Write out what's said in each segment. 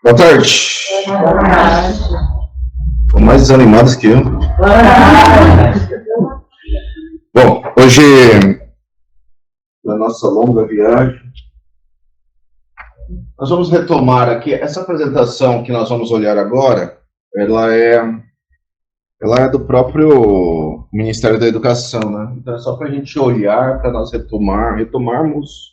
Boa tarde. Estão mais desanimados que eu. Bom, hoje, na nossa longa viagem, nós vamos retomar aqui, essa apresentação que nós vamos olhar agora, ela é do próprio Ministério da Educação, né? Então é só para a gente olhar, para nós retomarmos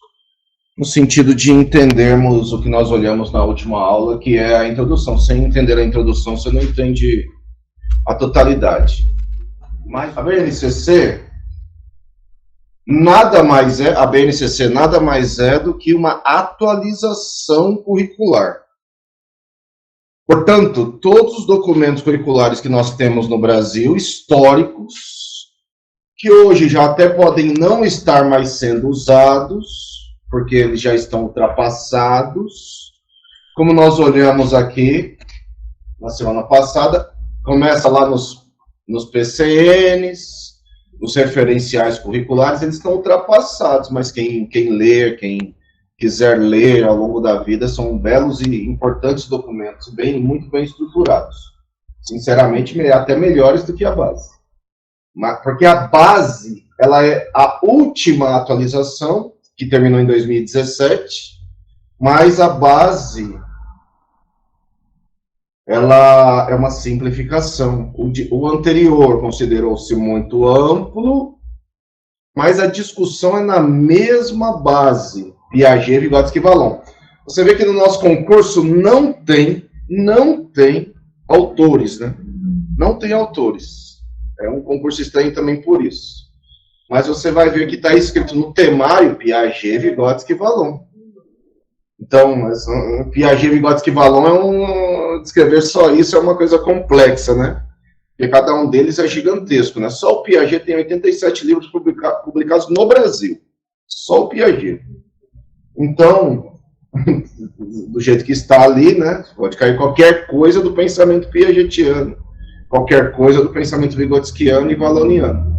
no sentido de entendermos o que nós olhamos na última aula, que é a introdução. Sem entender a introdução, você não entende a totalidade. Mas a BNCC nada mais é do que uma atualização curricular. Portanto, todos os documentos curriculares que nós temos no Brasil, históricos, que hoje já até podem não estar mais sendo usados, porque eles já estão ultrapassados, como nós olhamos aqui na semana passada, começa lá nos PCNs, nos referenciais curriculares, eles estão ultrapassados, mas quem ler, quem quiser ler ao longo da vida, são belos e importantes documentos, muito bem estruturados. Sinceramente, até melhores do que a base. Porque a base, ela é a última atualização, que terminou em 2017, mas a base, ela é uma simplificação. O anterior considerou-se muito amplo, mas a discussão é na mesma base, Piaget, Vygotsky e Vallon. Você vê que no nosso concurso não tem autores, né? Não tem autores. É um concurso estranho também por isso. Mas você vai ver que está escrito no temário Piaget, Vygotsky e Vallon. Então, Piaget, Vygotsky e Vallon descrever só isso é uma coisa complexa, né? Porque cada um deles é gigantesco, né? Só o Piaget tem 87 livros publicados no Brasil. Só o Piaget. Então, do jeito que está ali, né? Pode cair qualquer coisa do pensamento piagetiano, qualquer coisa do pensamento vygotskiano e valloniano.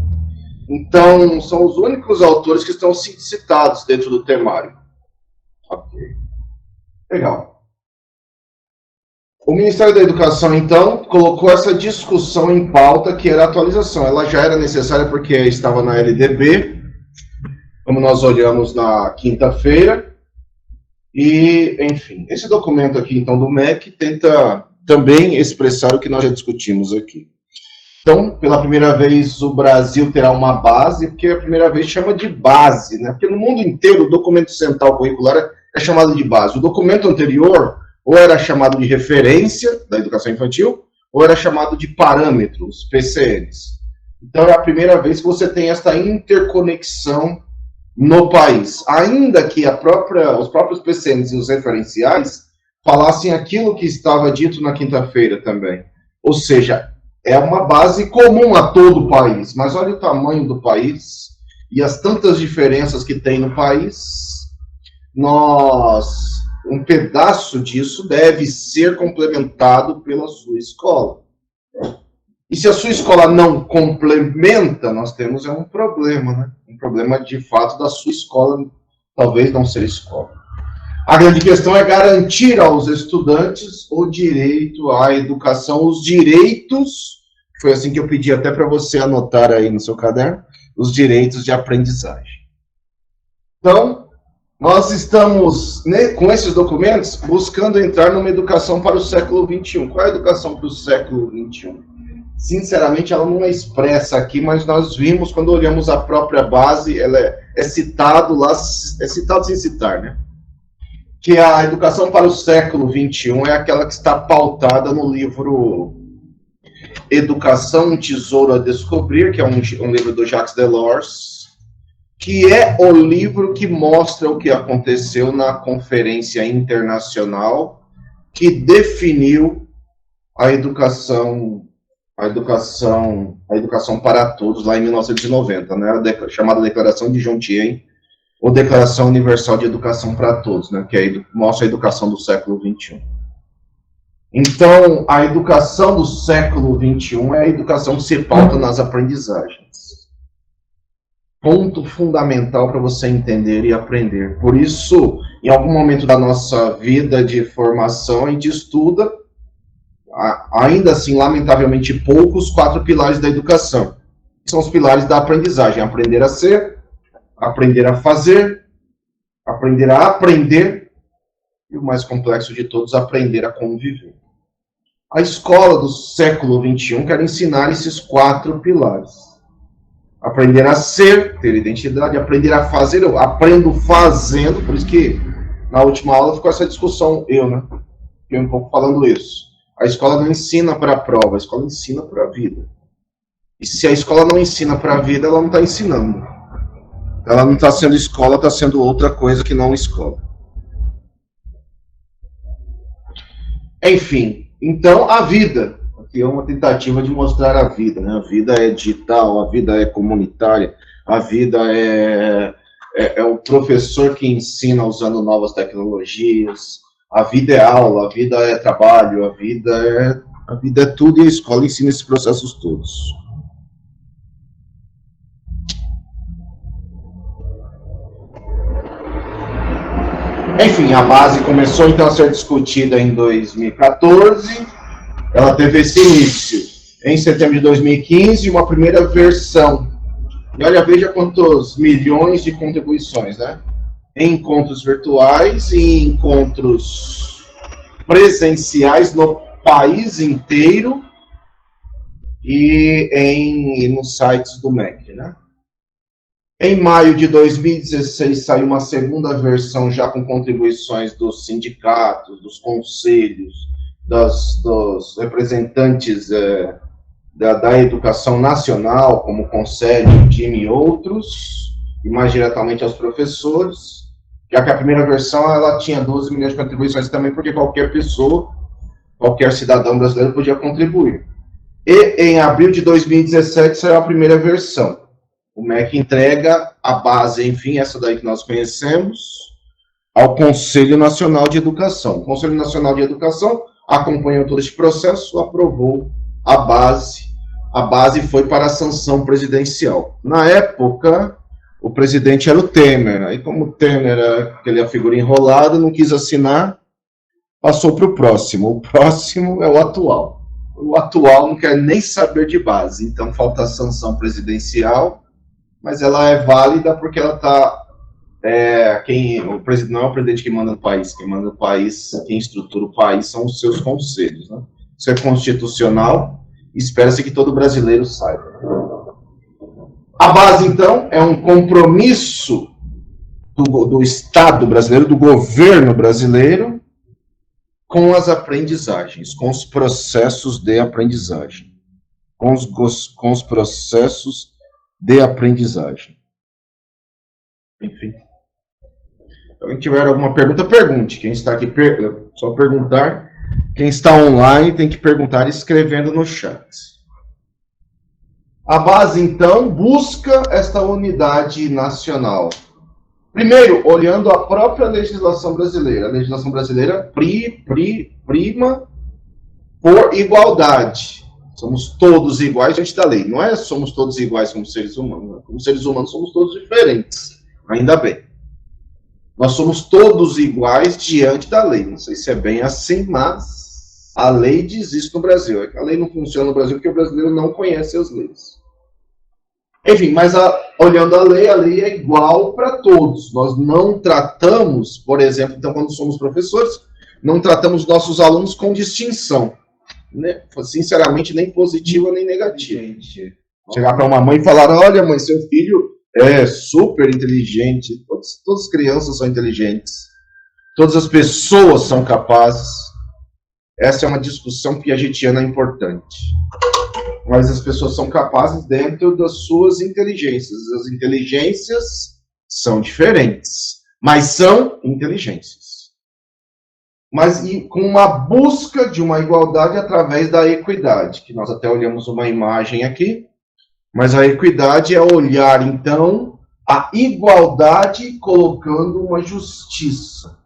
Então, são os únicos autores que estão citados dentro do temário. Ok. Legal. O Ministério da Educação, então, colocou essa discussão em pauta, que era a atualização. Ela já era necessária porque estava na LDB, como nós olhamos na quinta-feira. E, enfim, esse documento aqui, então, do MEC, tenta também expressar o que nós já discutimos aqui. Então, pela primeira vez, o Brasil terá uma base, porque a primeira vez chama de base, né? Porque no mundo inteiro o documento central curricular é chamado de base. O documento anterior ou era chamado de referência da educação infantil, ou era chamado de parâmetros, PCNs. Então, é a primeira vez que você tem essa interconexão no país. Ainda que os próprios PCNs e os referenciais falassem aquilo que estava dito na quinta-feira também. Ou seja, é uma base comum a todo o país, mas olha o tamanho do país e as tantas diferenças que tem no país. Um pedaço disso deve ser complementado pela sua escola. E se a sua escola não complementa, nós temos um problema, né? Um problema de fato da sua escola, talvez não ser escola. A grande questão é garantir aos estudantes o direito à educação, os direitos, foi assim que eu pedi até para você anotar aí no seu caderno, os direitos de aprendizagem. Então, nós estamos, né, com esses documentos, buscando entrar numa educação para o século XXI. Qual é a educação para o século XXI? Sinceramente, ela não é expressa aqui, mas nós vimos, quando olhamos a própria base, ela é citado lá, é citado sem citar, né? Que a educação para o século XXI é aquela que está pautada no livro Educação, um Tesouro a Descobrir, que é um livro do Jacques Delors, que é o livro que mostra o que aconteceu na Conferência Internacional que definiu a educação para todos, lá em 1990, né? Chamada Declaração de Juntier, ou Declaração Universal de Educação para Todos, né? Que mostra a educação do século XXI. Então, a educação do século XXI é a educação que se pauta nas aprendizagens. Ponto fundamental para você entender e aprender. Por isso Em algum momento da nossa vida de formação, a gente estuda, ainda assim, lamentavelmente pouco, os 4 pilares da educação. São os pilares da aprendizagem: aprender a ser, aprender a fazer, aprender a aprender, e o mais complexo de todos, aprender a conviver. A escola do século XXI quer ensinar esses 4 pilares. Aprender a ser, ter identidade, aprender a fazer, eu aprendo fazendo, por isso que na última aula ficou essa discussão, fiquei um pouco falando isso. A escola não ensina para a prova, a escola ensina para a vida. E se a escola não ensina para a vida, ela não está ensinando. Ela não está sendo escola, está sendo outra coisa que não escola. Enfim, então a vida, aqui é uma tentativa de mostrar a vida, né? A vida é digital, a vida é comunitária, a vida é o professor que ensina usando novas tecnologias, a vida é aula, a vida é trabalho, a vida é tudo, e a escola ensina esses processos todos. Enfim, a base começou então a ser discutida em 2014, ela teve esse início em setembro de 2015, uma primeira versão. E olha, veja quantos milhões de contribuições, né? Em encontros virtuais e encontros presenciais no país inteiro e nos sites do MEC, né? Em maio de 2016 saiu uma segunda versão já com contribuições dos sindicatos, dos conselhos, dos representantes da educação nacional, como o Conselho, o time e outros, e mais diretamente aos professores, já que a primeira versão ela tinha 12 milhões de contribuições também, porque qualquer pessoa, qualquer cidadão brasileiro podia contribuir. E em abril de 2017 saiu a primeira versão. O MEC entrega a base, enfim, essa daí que nós conhecemos, ao Conselho Nacional de Educação. O Conselho Nacional de Educação acompanhou todo este processo, aprovou a base. A base foi para a sanção presidencial. Na época, o presidente era o Temer. Aí, como o Temer era aquela figura enrolada, não quis assinar, passou para o próximo. O próximo é o atual. O atual não quer nem saber de base, então falta a sanção presidencial, mas ela é válida porque ela está... o presidente não é o presidente que manda no país, quem manda no país, quem estrutura o país são os seus conselhos, né? Isso é constitucional, espera-se que todo brasileiro saiba. A base, então, é um compromisso do Estado brasileiro, do governo brasileiro, com as aprendizagens, com os processos de aprendizagem. Com os processos de aprendizagem. Enfim. Se alguém tiver alguma pergunta, pergunte. Quem está aqui, só perguntar. Quem está online tem que perguntar escrevendo no chat. A base, então, busca esta unidade nacional. Primeiro, olhando a própria legislação brasileira. A legislação brasileira prima por igualdade. Somos todos iguais diante da lei. Não é somos todos iguais como seres humanos. Como seres humanos somos todos diferentes. Ainda bem. Nós somos todos iguais diante da lei. Não sei se é bem assim, mas a lei diz isso no Brasil. A lei não funciona no Brasil porque o brasileiro não conhece as leis. Enfim, mas olhando a lei é igual para todos. Nós não tratamos, por exemplo, então quando somos professores, não tratamos nossos alunos com distinção. Né? Sinceramente, nem positiva nem negativa. Chegar para uma mãe e falar, olha mãe, seu filho é super inteligente, todas as crianças são inteligentes, todas as pessoas são capazes. Essa é uma discussão piagetiana importante. Mas as pessoas são capazes dentro das suas inteligências. As inteligências são diferentes, mas são inteligências. Mas com uma busca de uma igualdade através da equidade, que nós até olhamos uma imagem aqui, mas a equidade é olhar, então, a igualdade colocando uma justiça.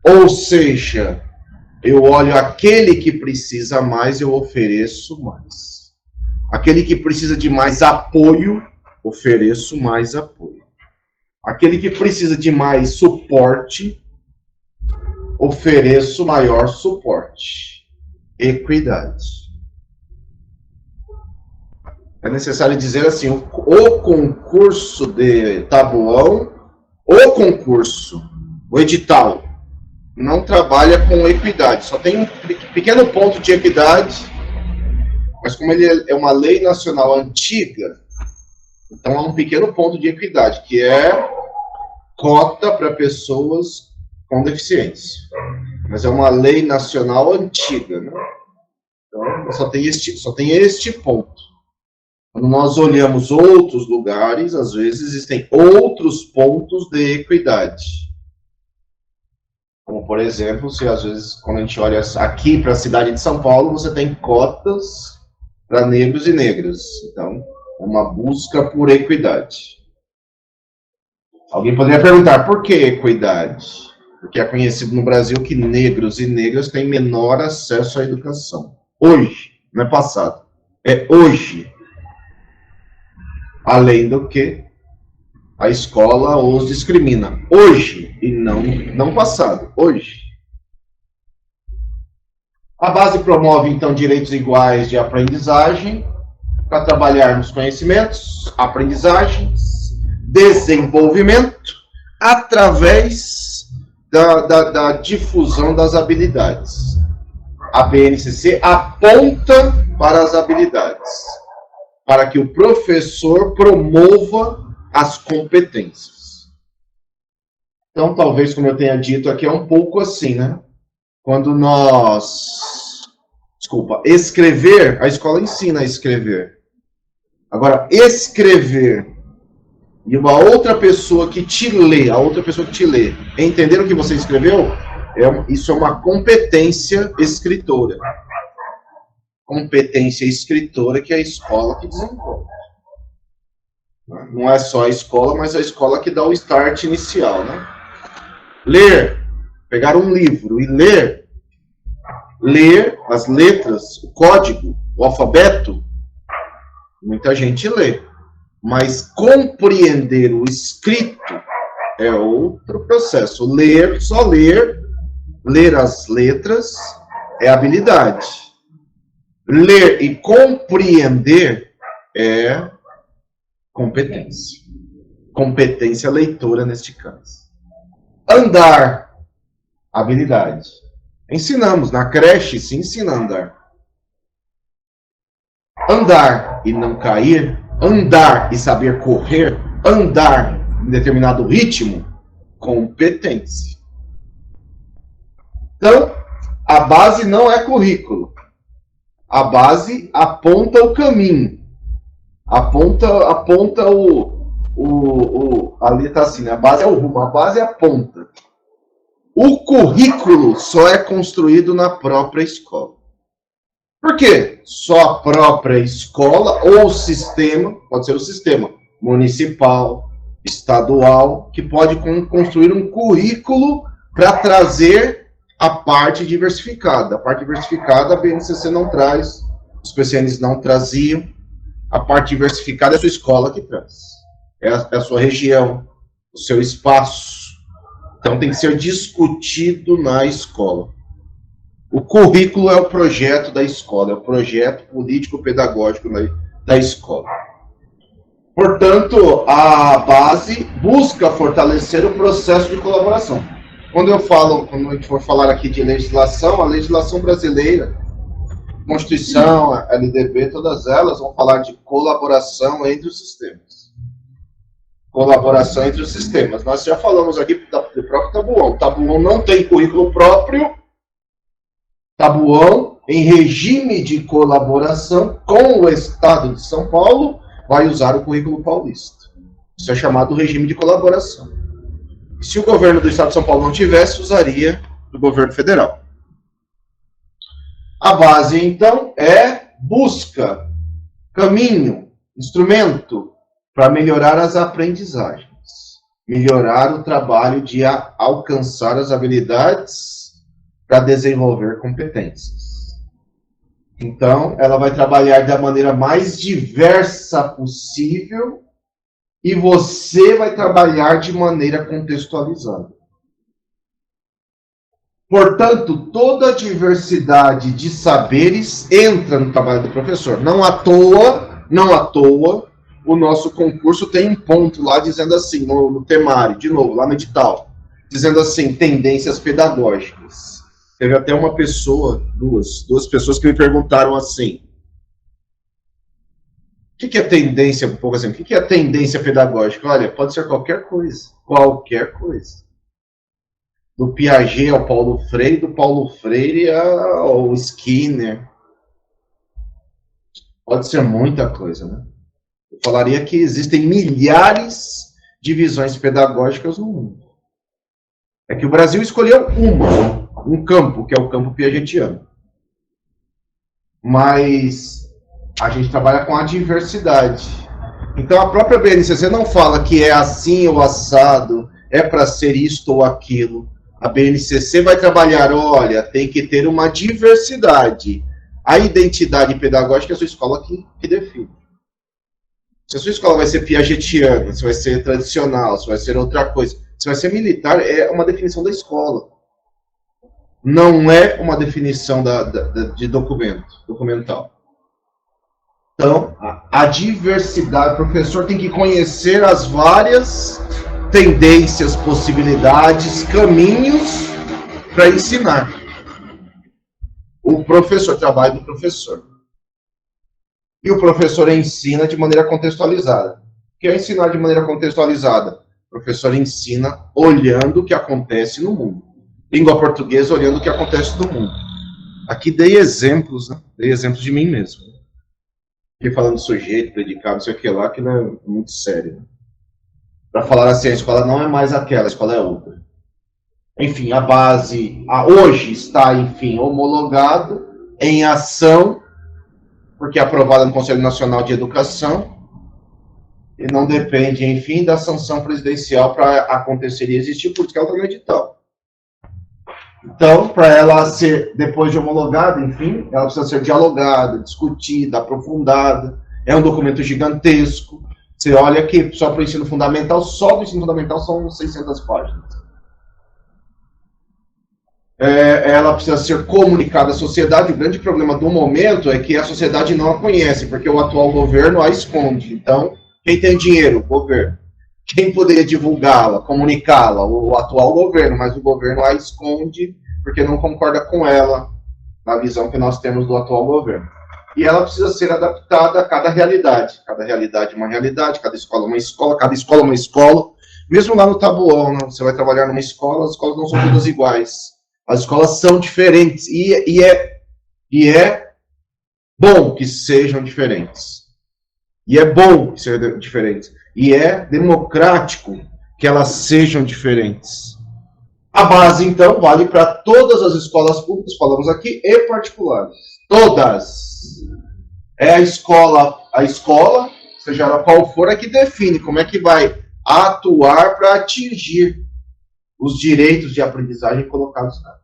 Ou seja, eu olho aquele que precisa mais, eu ofereço mais. Aquele que precisa de mais apoio, ofereço mais apoio. Aquele que precisa de mais suporte, ofereço maior suporte. Equidade. É necessário dizer assim, o concurso de tabuão, o concurso, o edital, não trabalha com equidade, só tem um pequeno ponto de equidade, mas como ele é uma lei nacional antiga, então há um pequeno ponto de equidade, que é cota para pessoas com deficiência. Mas é uma lei nacional antiga, né? Então só tem este ponto. Quando nós olhamos outros lugares, às vezes existem outros pontos de equidade. Como, por exemplo, se às vezes, quando a gente olha aqui para a cidade de São Paulo, você tem cotas para negros e negras. Então, é uma busca por equidade. Alguém poderia perguntar, por que equidade? Porque é conhecido no Brasil que negros e negras têm menor acesso à educação. Hoje, não é passado. É hoje. Além do que a escola os discrimina. Hoje, e não passado. Hoje. A base promove, então, direitos iguais de aprendizagem, para trabalhar nos conhecimentos, aprendizagens, desenvolvimento, através da difusão das habilidades. A BNCC aponta para as habilidades, para que o professor promova as competências. Então, talvez, como eu tenha dito aqui, é um pouco assim, né? Quando escrever, a escola ensina a escrever. Agora, escrever e uma outra pessoa que te lê, entender o que você escreveu, isso é uma competência escritora. Competência escritora que é a escola que desenvolve. Não é só a escola, mas a escola que dá o start inicial, né? Ler, pegar um livro e ler as letras, o código, o alfabeto, muita gente lê. Mas compreender o escrito é outro processo. Só ler as letras é habilidade. Ler e compreender é competência. Competência leitora neste caso. Andar, habilidade. Ensinamos, na creche se ensina a andar. Andar e não cair, andar e saber correr, andar em determinado ritmo, competência. Então, a base não é currículo. A base aponta o caminho. Aponta ali está assim, a base é o rumo, a base é a ponta. O currículo só é construído na própria escola. Por quê? Só a própria escola ou o sistema, pode ser o sistema municipal, estadual, que pode construir um currículo para trazer a parte diversificada. A parte diversificada a BNCC não traz, os PCNs não traziam. A parte diversificada é a sua escola que traz. É a sua região, o seu espaço. Então tem que ser discutido na escola. O currículo é o projeto da escola, é o projeto político-pedagógico da escola. Portanto, a base busca fortalecer o processo de colaboração. Quando a gente for falar aqui de legislação, a legislação brasileira, Constituição, a LDB, todas elas vão falar de colaboração entre os sistemas. Colaboração entre os sistemas. Nós já falamos aqui do próprio Tabuão. O Tabuão não tem currículo próprio. Tabuão, em regime de colaboração com o Estado de São Paulo, vai usar o currículo paulista. Isso é chamado regime de colaboração. E se o governo do Estado de São Paulo não tivesse, usaria do governo federal. A base, então, é busca, caminho, instrumento para melhorar as aprendizagens, melhorar o trabalho de alcançar as habilidades para desenvolver competências. Então, ela vai trabalhar da maneira mais diversa possível e você vai trabalhar de maneira contextualizada. Portanto, toda a diversidade de saberes entra no trabalho do professor. Não à toa, o nosso concurso tem um ponto lá dizendo assim, no temário, de novo, lá no edital, dizendo assim, tendências pedagógicas. Teve até uma pessoa, duas pessoas que me perguntaram assim, o que é tendência, um pouco assim, o que é tendência pedagógica? Olha, pode ser qualquer coisa. Do Piaget ao Paulo Freire, do Paulo Freire ao Skinner. Pode ser muita coisa, né? Eu falaria que existem milhares de visões pedagógicas no mundo. É que o Brasil escolheu um campo, que é o campo piagetiano. Mas a gente trabalha com a diversidade. Então a própria BNCC não fala que é assim ou assado, é para ser isto ou aquilo. A BNCC vai trabalhar, olha, tem que ter uma diversidade. A identidade pedagógica é a sua escola que define. Se a sua escola vai ser piagetiana, se vai ser tradicional, se vai ser outra coisa, se vai ser militar, é uma definição da escola. Não é uma definição de documental. Então, a diversidade, o professor tem que conhecer as várias tendências, possibilidades, caminhos para ensinar. O professor, trabalho do professor. E o professor ensina de maneira contextualizada. O que é ensinar de maneira contextualizada? O professor ensina olhando o que acontece no mundo. Língua portuguesa olhando o que acontece no mundo. Aqui dei exemplos, né? Dei exemplos de mim mesmo. Fiquei falando sujeito, predicado, não sei o que lá, que não é muito sério. Né? Para falar assim, a escola não é mais aquela, a escola é outra. Enfim, a base hoje está, enfim, homologado em ação, porque é aprovada no Conselho Nacional de Educação, e não depende, enfim, da sanção presidencial para acontecer e existir, porque ela está no edital. Então, para ela ser, depois de homologada, enfim, ela precisa ser dialogada, discutida, aprofundada. É um documento gigantesco. Você olha que só para o ensino fundamental, só do ensino fundamental são 600 páginas. Ela precisa ser comunicada à sociedade. O grande problema do momento é que a sociedade não a conhece, porque o atual governo a esconde. Então, quem tem dinheiro? O governo. Quem poderia divulgá-la, comunicá-la? O atual governo, mas o governo a esconde porque não concorda com ela na visão que nós temos do atual governo. E ela precisa ser adaptada a cada realidade. Cada realidade é uma realidade, cada escola é uma escola, cada escola é uma escola. Mesmo lá no Tabuão, né? Você vai trabalhar numa escola, as escolas não são todas iguais. As escolas são diferentes e é bom que sejam diferentes. E é bom que sejam diferentes. E é democrático que elas sejam diferentes. A base, então, vale para todas as escolas públicas, falamos aqui, e particulares. Todas. É a escola, seja ela qual for, é que define como é que vai atuar para atingir os direitos de aprendizagem colocados lá.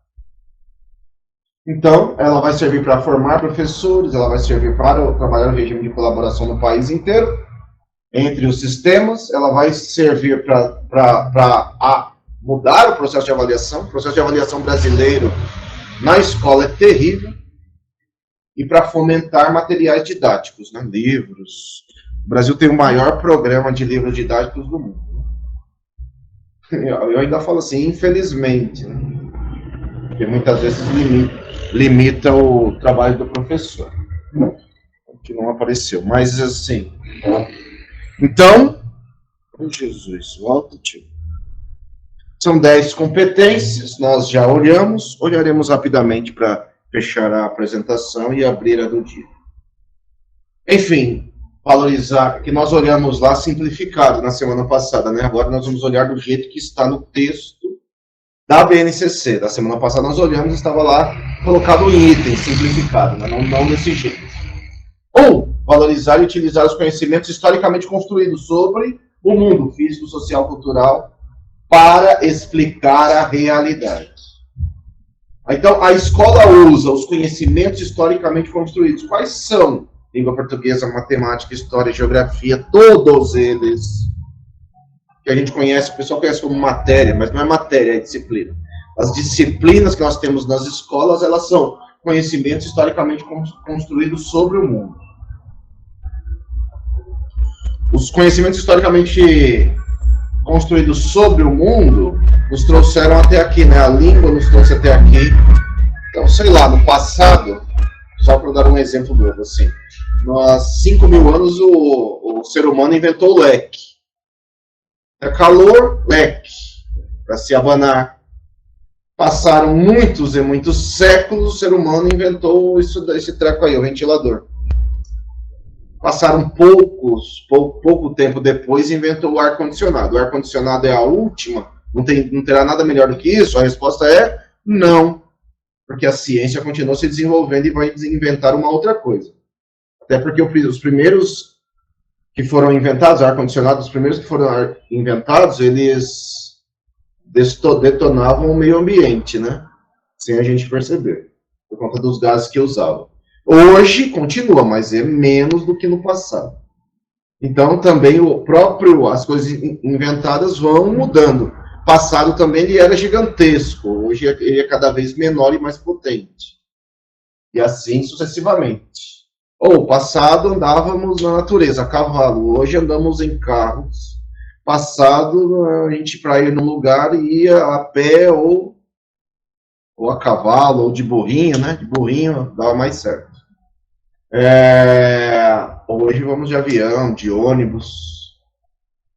Então, ela vai servir para formar professores, ela vai servir para trabalhar no regime de colaboração no país inteiro, entre os sistemas, ela vai servir para mudar o processo de avaliação. O processo de avaliação brasileiro na escola é terrível, e para fomentar materiais didáticos, né? Livros. O Brasil tem o maior programa de livros didáticos do mundo. Eu ainda falo assim, infelizmente, né? Porque muitas vezes limita o trabalho do professor, que não apareceu, mas assim, então, Jesus, volta, tio. São 10 competências, nós já olharemos rapidamente para fechar a apresentação e abrir a do dia. Enfim, valorizar, que nós olhamos lá simplificado na semana passada, né? Agora nós vamos olhar do jeito que está no texto da BNCC. Da semana passada nós olhamos, estava lá colocado em item, simplificado, mas não desse jeito. Valorizar e utilizar os conhecimentos historicamente construídos sobre o mundo físico, social, cultural, para explicar a realidade. Então, a escola usa os conhecimentos historicamente construídos. Quais são? Língua portuguesa, matemática, história, geografia, todos eles que a gente conhece, o pessoal conhece como matéria, mas não é matéria, é disciplina. As disciplinas que nós temos nas escolas, elas são conhecimentos historicamente construídos sobre o mundo. Os conhecimentos historicamente construídos sobre o mundo nos trouxeram até aqui, né? A língua nos trouxe até aqui. Então, sei lá, no passado, só para dar um exemplo novo, assim, há 5.000 anos o ser humano inventou o leque. É calor, leque, para se abanar. Passaram muitos e muitos séculos, o ser humano inventou esse treco aí, o ventilador. Passaram pouco tempo depois, inventou o ar-condicionado. O ar-condicionado é a última? Não terá nada melhor do que isso? A resposta é não. Porque a ciência continua se desenvolvendo e vai inventar uma outra coisa. Até porque os primeiros que foram inventados, ar-condicionado, os primeiros que foram inventados, eles detonavam o meio ambiente, né? Sem a gente perceber, por conta dos gases que usavam. Hoje continua, mas é menos do que no passado. Então também as coisas inventadas vão mudando. Passado também ele era gigantesco, hoje ele é cada vez menor e mais potente. E assim sucessivamente. Ou passado andávamos na natureza, a cavalo, hoje andamos em carros. Passado a gente para ir num lugar ia a pé ou a cavalo, ou de burrinho, né? De burrinho dava mais certo. Hoje vamos de avião, de ônibus.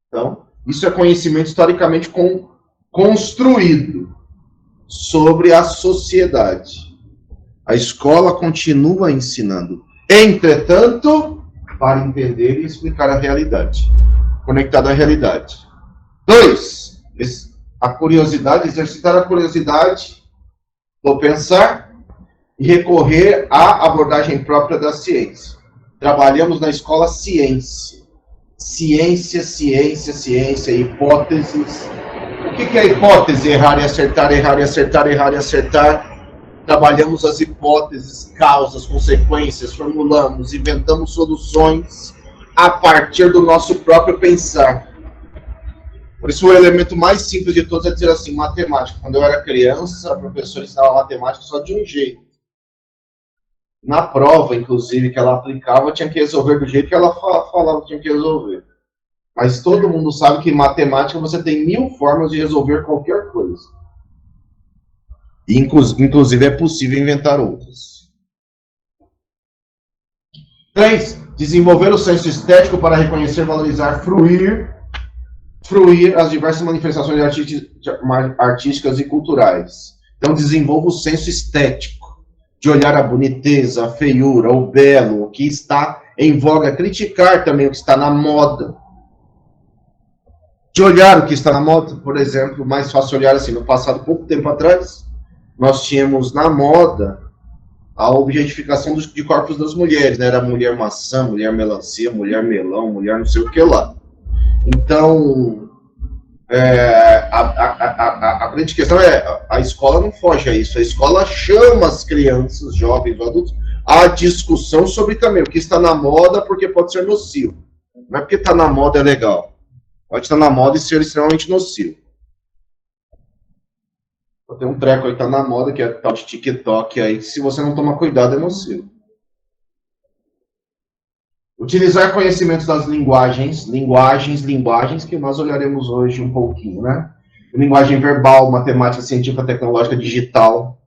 Então, isso é conhecimento historicamente construído sobre a sociedade. A escola continua ensinando. Entretanto, para entender e explicar a realidade. Conectado à realidade. 2. A curiosidade, exercitar a curiosidade do pensar e recorrer à abordagem própria da ciência. Trabalhamos na escola ciência. Ciência, hipóteses. O que é hipótese? Errar e acertar, errar e acertar, errar e acertar. Trabalhamos as hipóteses, causas, consequências, formulamos, inventamos soluções a partir do nosso próprio pensar. Por isso o elemento mais simples de todos é dizer assim, matemática. Quando eu era criança, a professora ensinava matemática só de um jeito. Na prova, inclusive, que ela aplicava, tinha que resolver do jeito que ela falava que tinha que resolver. Mas todo mundo sabe que em matemática você tem 1000 formas de resolver qualquer coisa. E, inclusive, é possível inventar outras. 3. Desenvolver o senso estético para reconhecer, valorizar, fruir as diversas manifestações artísticas e culturais. Então, desenvolva o senso estético, de olhar a boniteza, a feiura, o belo, o que está em voga, criticar também o que está na moda. De olhar o que está na moda, por exemplo, mais fácil olhar assim, no passado, pouco tempo atrás, nós tínhamos na moda a objetificação de corpos das mulheres, né? Era mulher maçã, mulher melancia, mulher melão, mulher não sei o que lá. Então, a grande questão é, a escola não foge a isso, a escola chama as crianças, jovens, adultos, à discussão sobre também o que está na moda, porque pode ser nocivo. Não é porque está na moda é legal. Pode estar na moda e ser extremamente nocivo. Tem um treco aí que tá na moda, que é tal de TikTok aí, que se você não tomar cuidado é nocivo. Utilizar conhecimentos das linguagens, que nós olharemos hoje um pouquinho, né? Linguagem verbal, matemática, científica, tecnológica, digital.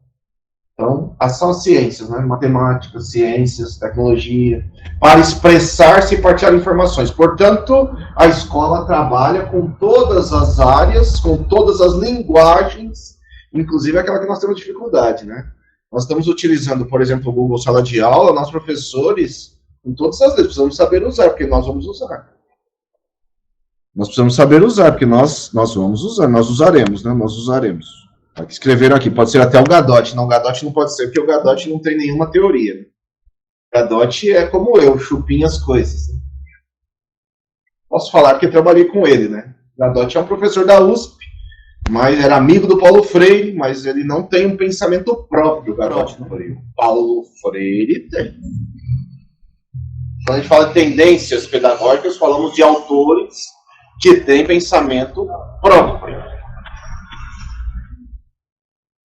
Então, são as ciências, né? Matemática, ciências, tecnologia, para expressar-se e partilhar informações. Portanto, a escola trabalha com todas as áreas, com todas as linguagens, inclusive aquela que nós temos dificuldade, né? Nós estamos utilizando, por exemplo, o Google Sala de Aula, nós professores, com todas as letras, precisamos saber usar, porque nós vamos usar. Nós precisamos saber usar, porque nós vamos usar, nós usaremos, né? Nós usaremos. Escreveram aqui, pode ser até o Gadotti. Não, o Gadotti não pode ser, porque o Gadotti não tem nenhuma teoria. Né? O Gadotti é como eu, chupinha as coisas. Posso falar porque eu trabalhei com ele, né? O Gadotti é um professor da USP, mas era amigo do Paulo Freire, mas ele não tem um pensamento próprio, o Gadotti não tem. Paulo Freire tem. Quando a gente fala de tendências pedagógicas, falamos de autores que têm pensamento próprio.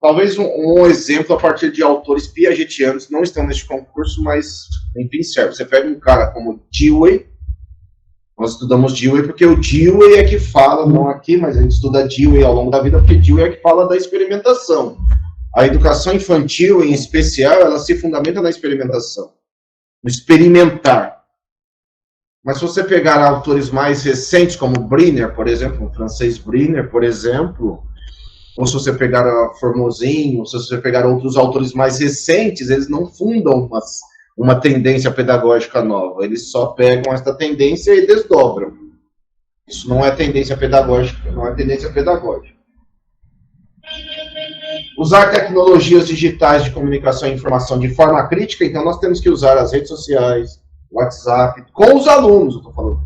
talvez um exemplo a partir de autores piagetianos, não estão neste concurso, mas, enfim, serve. Você pega um cara como Dewey, nós estudamos Dewey porque o Dewey é que fala, não aqui, mas a gente estuda Dewey ao longo da vida, porque Dewey é que fala da experimentação. A educação infantil, em especial, ela se fundamenta na experimentação, no experimentar. Mas se você pegar autores mais recentes, como Briner, por exemplo, o francês Briner, por exemplo, ou se você pegar Formosinho, ou se você pegar outros autores mais recentes, eles não fundam uma tendência pedagógica nova, eles só pegam esta tendência e desdobram. Isso não é tendência pedagógica, não é tendência pedagógica. Usar tecnologias digitais de comunicação e informação de forma crítica, então nós temos que usar as redes sociais, WhatsApp, com os alunos, eu estou falando.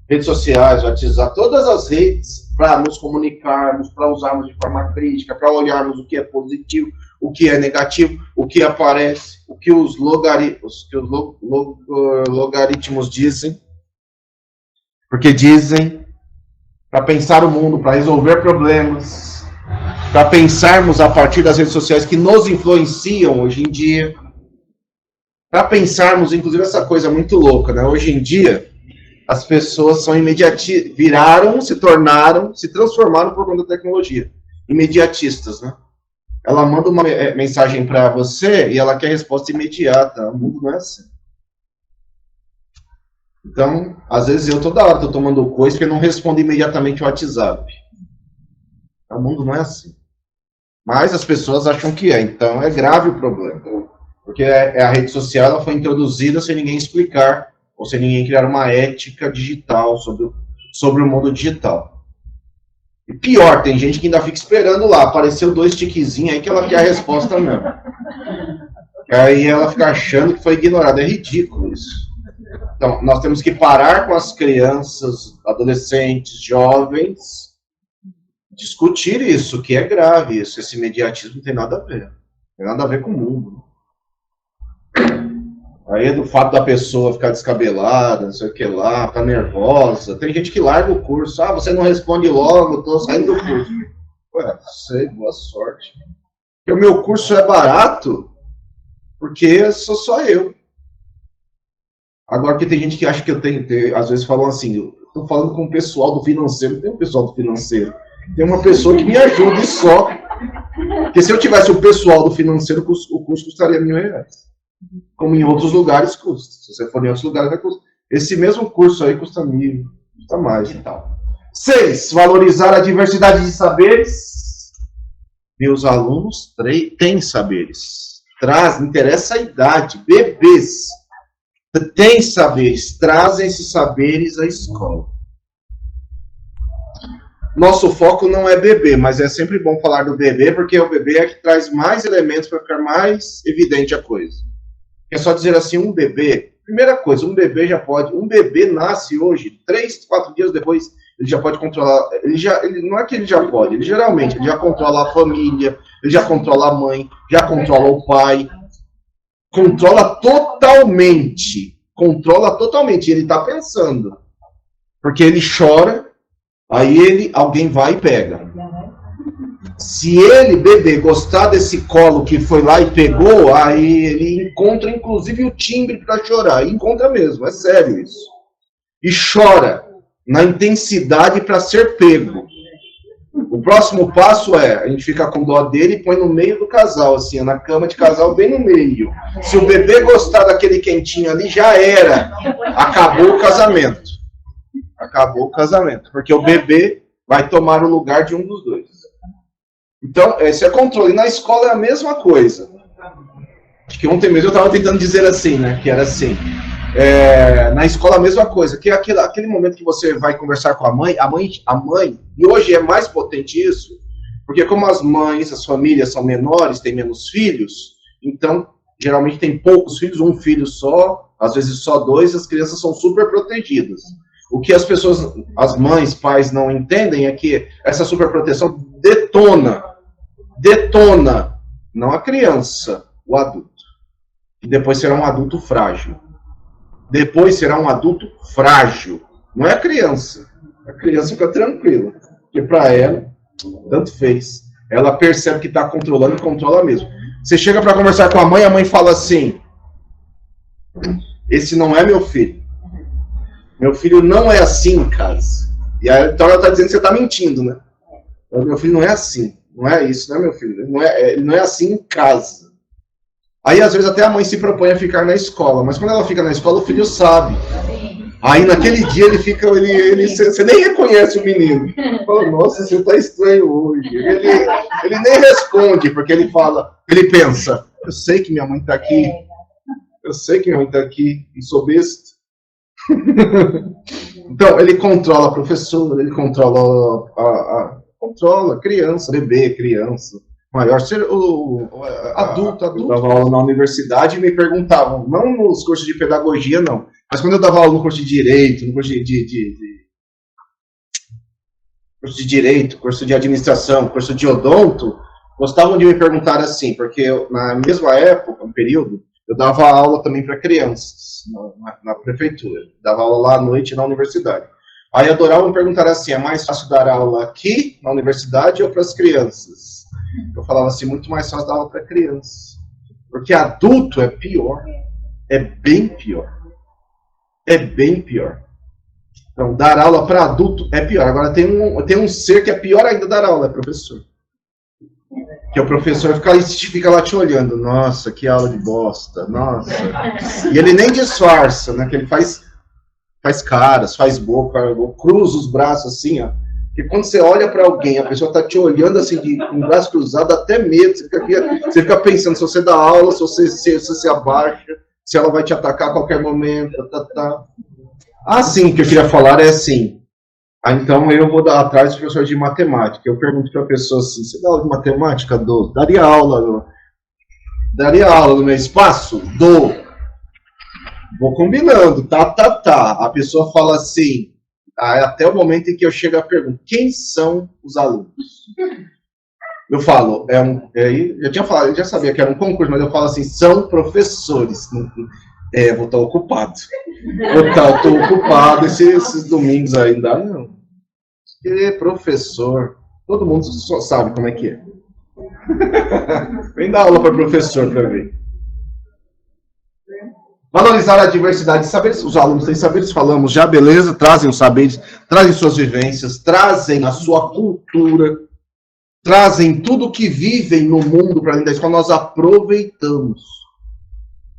Redes sociais, WhatsApp, todas as redes, para nos comunicarmos, para usarmos de forma crítica, para olharmos o que é positivo, o que é negativo, o que aparece, o que os logaritmos dizem. Porque dizem, para pensar o mundo, para resolver problemas, para pensarmos a partir das redes sociais que nos influenciam hoje em dia, para pensarmos, inclusive, essa coisa muito louca, né? Hoje em dia, as pessoas são imediatistas, se transformaram por conta da tecnologia, imediatistas, né? Ela manda uma mensagem para você e ela quer resposta imediata. O mundo não é assim. Então, às vezes eu toda hora estou tomando coisa porque não respondo imediatamente o WhatsApp. O mundo não é assim. Mas as pessoas acham que é. Então, é grave o problema. Porque a rede social ela foi introduzida sem ninguém explicar, ou sem ninguém criar uma ética digital sobre o mundo digital. E pior, tem gente que ainda fica esperando lá, apareceu 2 tiquezinhos aí que ela quer a resposta mesmo. Aí ela fica achando que foi ignorada. É ridículo isso. Então, nós temos que parar com as crianças, adolescentes, jovens, discutir isso, que é grave isso. Esse imediatismo não tem nada a ver. Não tem nada a ver com o mundo. Aí do fato da pessoa ficar descabelada, não sei o que lá, ficar nervosa. Tem gente que larga o curso. Ah, você não responde logo, tô saindo do curso. Ué, sei, boa sorte. Porque o meu curso é barato, porque sou só eu. Agora que tem gente que acha que eu tenho, às vezes falam assim, eu tô falando com o pessoal do financeiro, não tem um pessoal do financeiro. Tem uma pessoa que me ajude só. Porque se eu tivesse o pessoal do financeiro, o curso custaria R$1.000. Como em outros lugares custa. Se você for em outros lugares, vai custar. Esse mesmo curso aí custa 1.000, custa mais e tal. 6. Valorizar a diversidade de saberes. Meus alunos têm saberes. Interessa a idade. Bebês têm saberes. Trazem esses saberes à escola. Nosso foco não é bebê, mas é sempre bom falar do bebê, porque o bebê é que traz mais elementos para ficar mais evidente a coisa. É só dizer assim, um bebê, primeira coisa, um bebê nasce hoje, 3, 4 dias depois, ele já pode controlar, não é que ele já pode, ele geralmente, ele já controla a família, ele já controla a mãe, já controla o pai, controla totalmente, ele está pensando, porque ele chora, aí alguém vai e pega. Se ele, bebê, gostar desse colo que foi lá e pegou, aí ele encontra, inclusive, o timbre para chorar. E encontra mesmo, é sério isso. E chora na intensidade para ser pego. O próximo passo a gente fica com dó dele e põe no meio do casal, assim, na cama de casal, bem no meio. Se o bebê gostar daquele quentinho ali, já era. Acabou o casamento. Porque o bebê vai tomar o lugar de um dos dois. Então, esse é controle. Na escola é a mesma coisa. Acho que ontem mesmo eu estava tentando dizer assim, né? Que era assim. Na escola a mesma coisa. Que é aquele momento que você vai conversar com a mãe, e hoje é mais potente isso, porque como as mães, as famílias são menores, têm menos filhos, então, geralmente tem poucos filhos, um filho só, às vezes só 2, as crianças são super protegidas. O que as mães, pais não entendem é que essa superproteção detona, não a criança, o adulto. E depois será um adulto frágil. Não é a criança. A criança fica tranquila, porque para ela, tanto fez. ela percebe que está controlando e controla mesmo. Você chega para conversar com a mãe fala assim, esse não é meu filho. Meu filho não é assim em casa. E aí, então ela está dizendo que você está mentindo, né? Meu filho não é assim. Não é isso, né, meu filho? Ele não é assim em casa. Aí, às vezes, até a mãe se propõe a ficar na escola. Mas quando ela fica na escola, o filho sabe. Aí, naquele dia, ele fica... você nem reconhece o menino. Fala, nossa, você tá estranho hoje. Ele nem responde, porque ele pensa, eu sei que minha mãe tá aqui. Eu sei que minha mãe tá aqui. E sou besta. Então, ele controla a professora, ele controla controla a criança, bebê, criança, maior, adulto. Eu dava aula na universidade e me perguntavam, não nos cursos de pedagogia, não, mas quando eu dava aula no curso de direito, no curso de direito, curso de administração, curso de odonto, gostavam de me perguntar assim, porque na mesma época, um período, eu dava aula também para crianças na prefeitura, dava aula lá à noite na universidade. Aí adoravam me perguntar assim, é mais fácil dar aula aqui, na universidade, ou para as crianças? Eu falava assim, muito mais fácil dar aula para crianças. Porque adulto é pior. É bem pior. É bem pior. Então, dar aula para adulto é pior. Agora, tem um ser que é pior ainda dar aula, é professor. Que o professor fica lá te olhando. Nossa, que aula de bosta. Nossa. E ele nem disfarça, né? Que ele faz caras, faz boca, cruza os braços assim, ó. Porque quando você olha para alguém, a pessoa tá te olhando assim, com o braço cruzado, até medo. Você fica pensando se você dá aula, se você se abaixa, se ela vai te atacar a qualquer momento. Sim, o que eu queria falar é assim. Então eu vou dar atrás do professor de matemática. Eu pergunto para a pessoa assim, você dá aula de matemática? Daria aula no meu espaço? Vou combinando, tá. A pessoa fala assim, até o momento em que eu chego a pergunta, quem são os alunos? Eu falo, eu tinha falado, eu já sabia que era um concurso, mas eu falo assim, são professores. Vou estar ocupado. Estou ocupado esses domingos ainda. Não. Professor, todo mundo só sabe como é que é. Vem dar aula para professor para ver. Valorizar a diversidade de saberes. Os alunos têm saberes, falamos já, beleza? Trazem os saberes, trazem suas vivências, trazem a sua cultura, trazem tudo que vivem no mundo para dentro da escola, nós aproveitamos.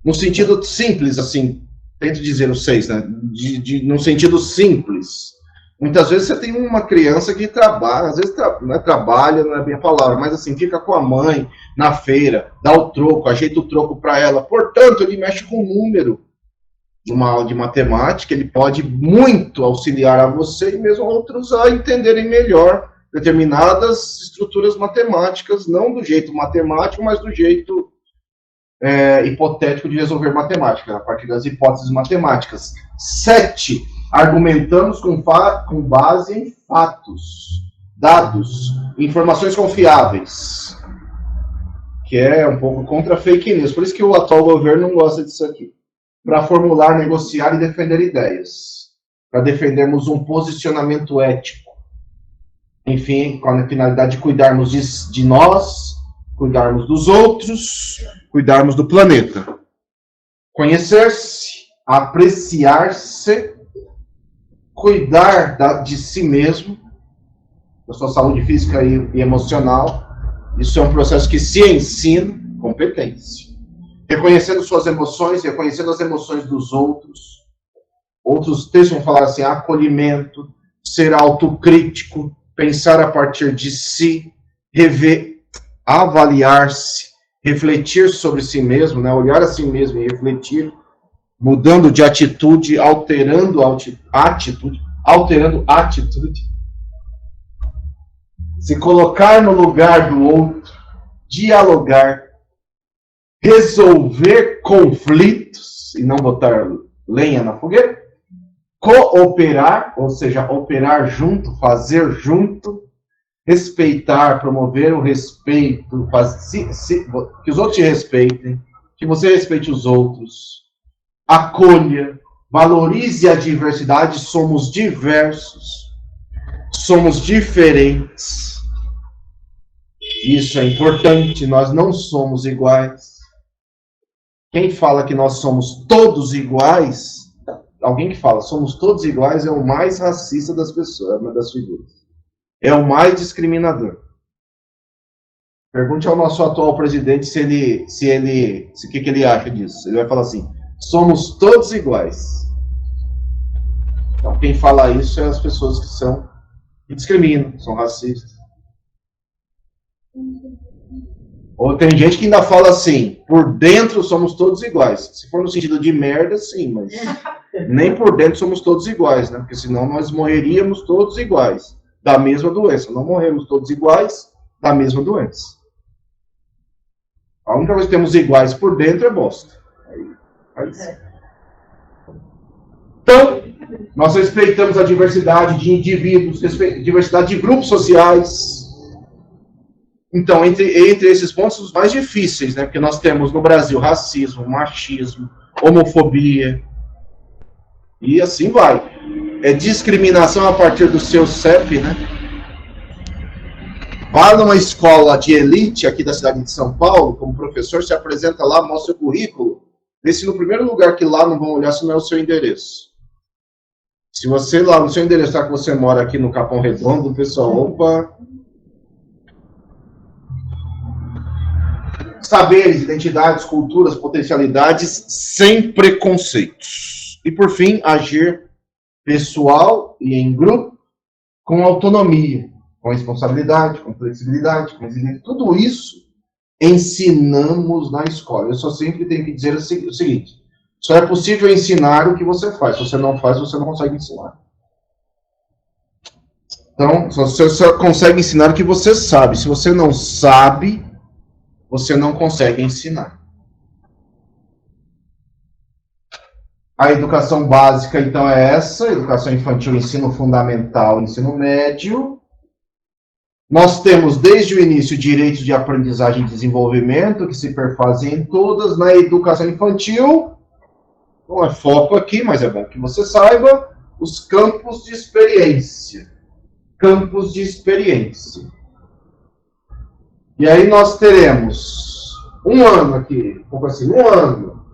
No sentido simples, assim, tento dizer os 6, né? No sentido simples. Muitas vezes você tem uma criança que trabalha, às vezes trabalha, não é bem a palavra, mas assim, fica com a mãe na feira, dá o troco, ajeita o troco para ela. Portanto, ele mexe com o número. Numa aula de matemática, ele pode muito auxiliar a você e mesmo outros a entenderem melhor determinadas estruturas matemáticas, não do jeito matemático, mas do jeito hipotético de resolver matemática, a partir das hipóteses matemáticas. 7. Argumentamos com base em fatos, dados, informações confiáveis, que é um pouco contra fake news. Por isso que o atual governo não gosta disso aqui. Para formular, negociar e defender ideias. Para defendermos um posicionamento ético. Enfim, com a finalidade de cuidarmos de nós, cuidarmos dos outros, cuidarmos do planeta. Conhecer-se, apreciar-se, cuidar de si mesmo, da sua saúde física e emocional. Isso é um processo que se ensina, competência. Reconhecendo suas emoções, reconhecendo as emoções dos outros. Outros textos vão falar assim, acolhimento, ser autocrítico, pensar a partir de si, avaliar-se, refletir sobre si mesmo, né? Olhar a si mesmo e refletir, mudando de atitude, alterando atitude, se colocar no lugar do outro, dialogar, resolver conflitos, e não botar lenha na fogueira, cooperar, ou seja, operar junto, fazer junto, respeitar, promover o respeito, que os outros te respeitem, que você respeite os outros, acolha, valorize a diversidade, somos diversos, somos diferentes. Isso é importante, nós não somos iguais. Quem fala que nós somos todos iguais, alguém que fala somos todos iguais é o mais racista das pessoas, uma das figuras. É o mais discriminador. Pergunte ao nosso atual presidente o que ele acha disso. Ele vai falar assim: somos todos iguais. Então, quem fala isso é as pessoas que discriminam, são racistas. Ou tem gente que ainda fala assim: por dentro somos todos iguais. Se for no sentido de merda, sim, mas nem por dentro somos todos iguais, né? Porque senão nós morreríamos todos iguais da mesma doença. Não morremos todos iguais da mesma doença. A única coisa que temos iguais por dentro é bosta. Então, nós respeitamos a diversidade de indivíduos, diversidade de grupos sociais. Então, entre esses pontos, os mais difíceis, né? Porque nós temos no Brasil racismo, machismo, homofobia, e assim vai. É discriminação a partir do seu CEP, né? Vá numa escola de elite aqui da cidade de São Paulo, como professor, se apresenta lá, mostra o currículo, vê se no primeiro lugar que lá não vão olhar se não é o seu endereço. Se você lá no seu endereço está que você mora aqui no Capão Redondo, pessoal, opa. Saberes, identidades, culturas, potencialidades, sem preconceitos. E por fim, agir pessoal e em grupo com autonomia, com responsabilidade, com flexibilidade, com resiliência. Tudo isso ensinamos na escola. Eu só sempre tenho que dizer o seguinte: só é possível ensinar o que você faz. Se você não faz, você não consegue ensinar. Então, você só consegue ensinar o que você sabe. Se você não sabe, você não consegue ensinar. A educação básica, então, é essa: educação infantil, ensino fundamental, ensino médio. Nós temos, desde o início, direitos de aprendizagem e desenvolvimento, que se perfazem em todas. Na educação infantil, não é foco aqui, mas é bom que você saiba, os campos de experiência. Campos de experiência. E aí nós teremos um ano aqui, um pouco assim, um ano.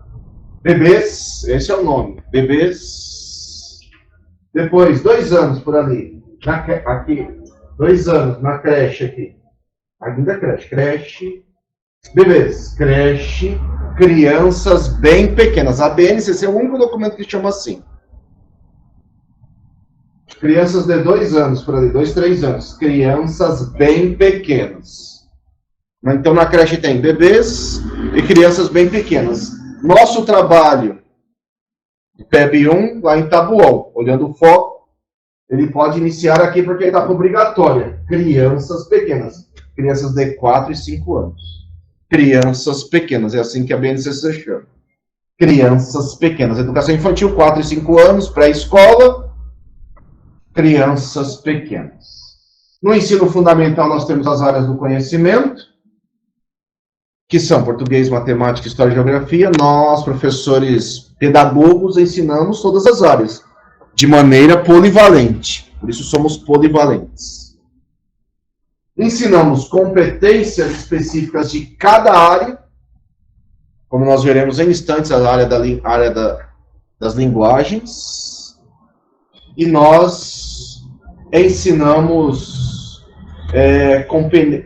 Bebês, esse é o nome, bebês. Depois, 2 anos por ali, aqui. 2 anos na creche aqui. Ainda creche. Bebês, creche, crianças bem pequenas. A BNCC é o único documento que chama assim. Crianças de 2 anos por ali, 2, 3 anos. Crianças bem pequenas. Então na creche tem bebês e crianças bem pequenas. Nosso trabalho, PEB 1, lá em Taboão, olhando o foco, ele pode iniciar aqui porque é etapa obrigatória. Crianças pequenas. Crianças de 4 e 5 anos. Crianças pequenas, é assim que a BNCC chama. Crianças pequenas. Educação infantil, 4 e 5 anos, pré-escola. Crianças pequenas. No ensino fundamental, nós temos as áreas do conhecimento, que são português, matemática, história e geografia. Nós, professores pedagogos, ensinamos todas as áreas, de maneira polivalente. Por isso somos polivalentes. Ensinamos competências específicas de cada área, como nós veremos em instantes, a área das linguagens. E nós ensinamos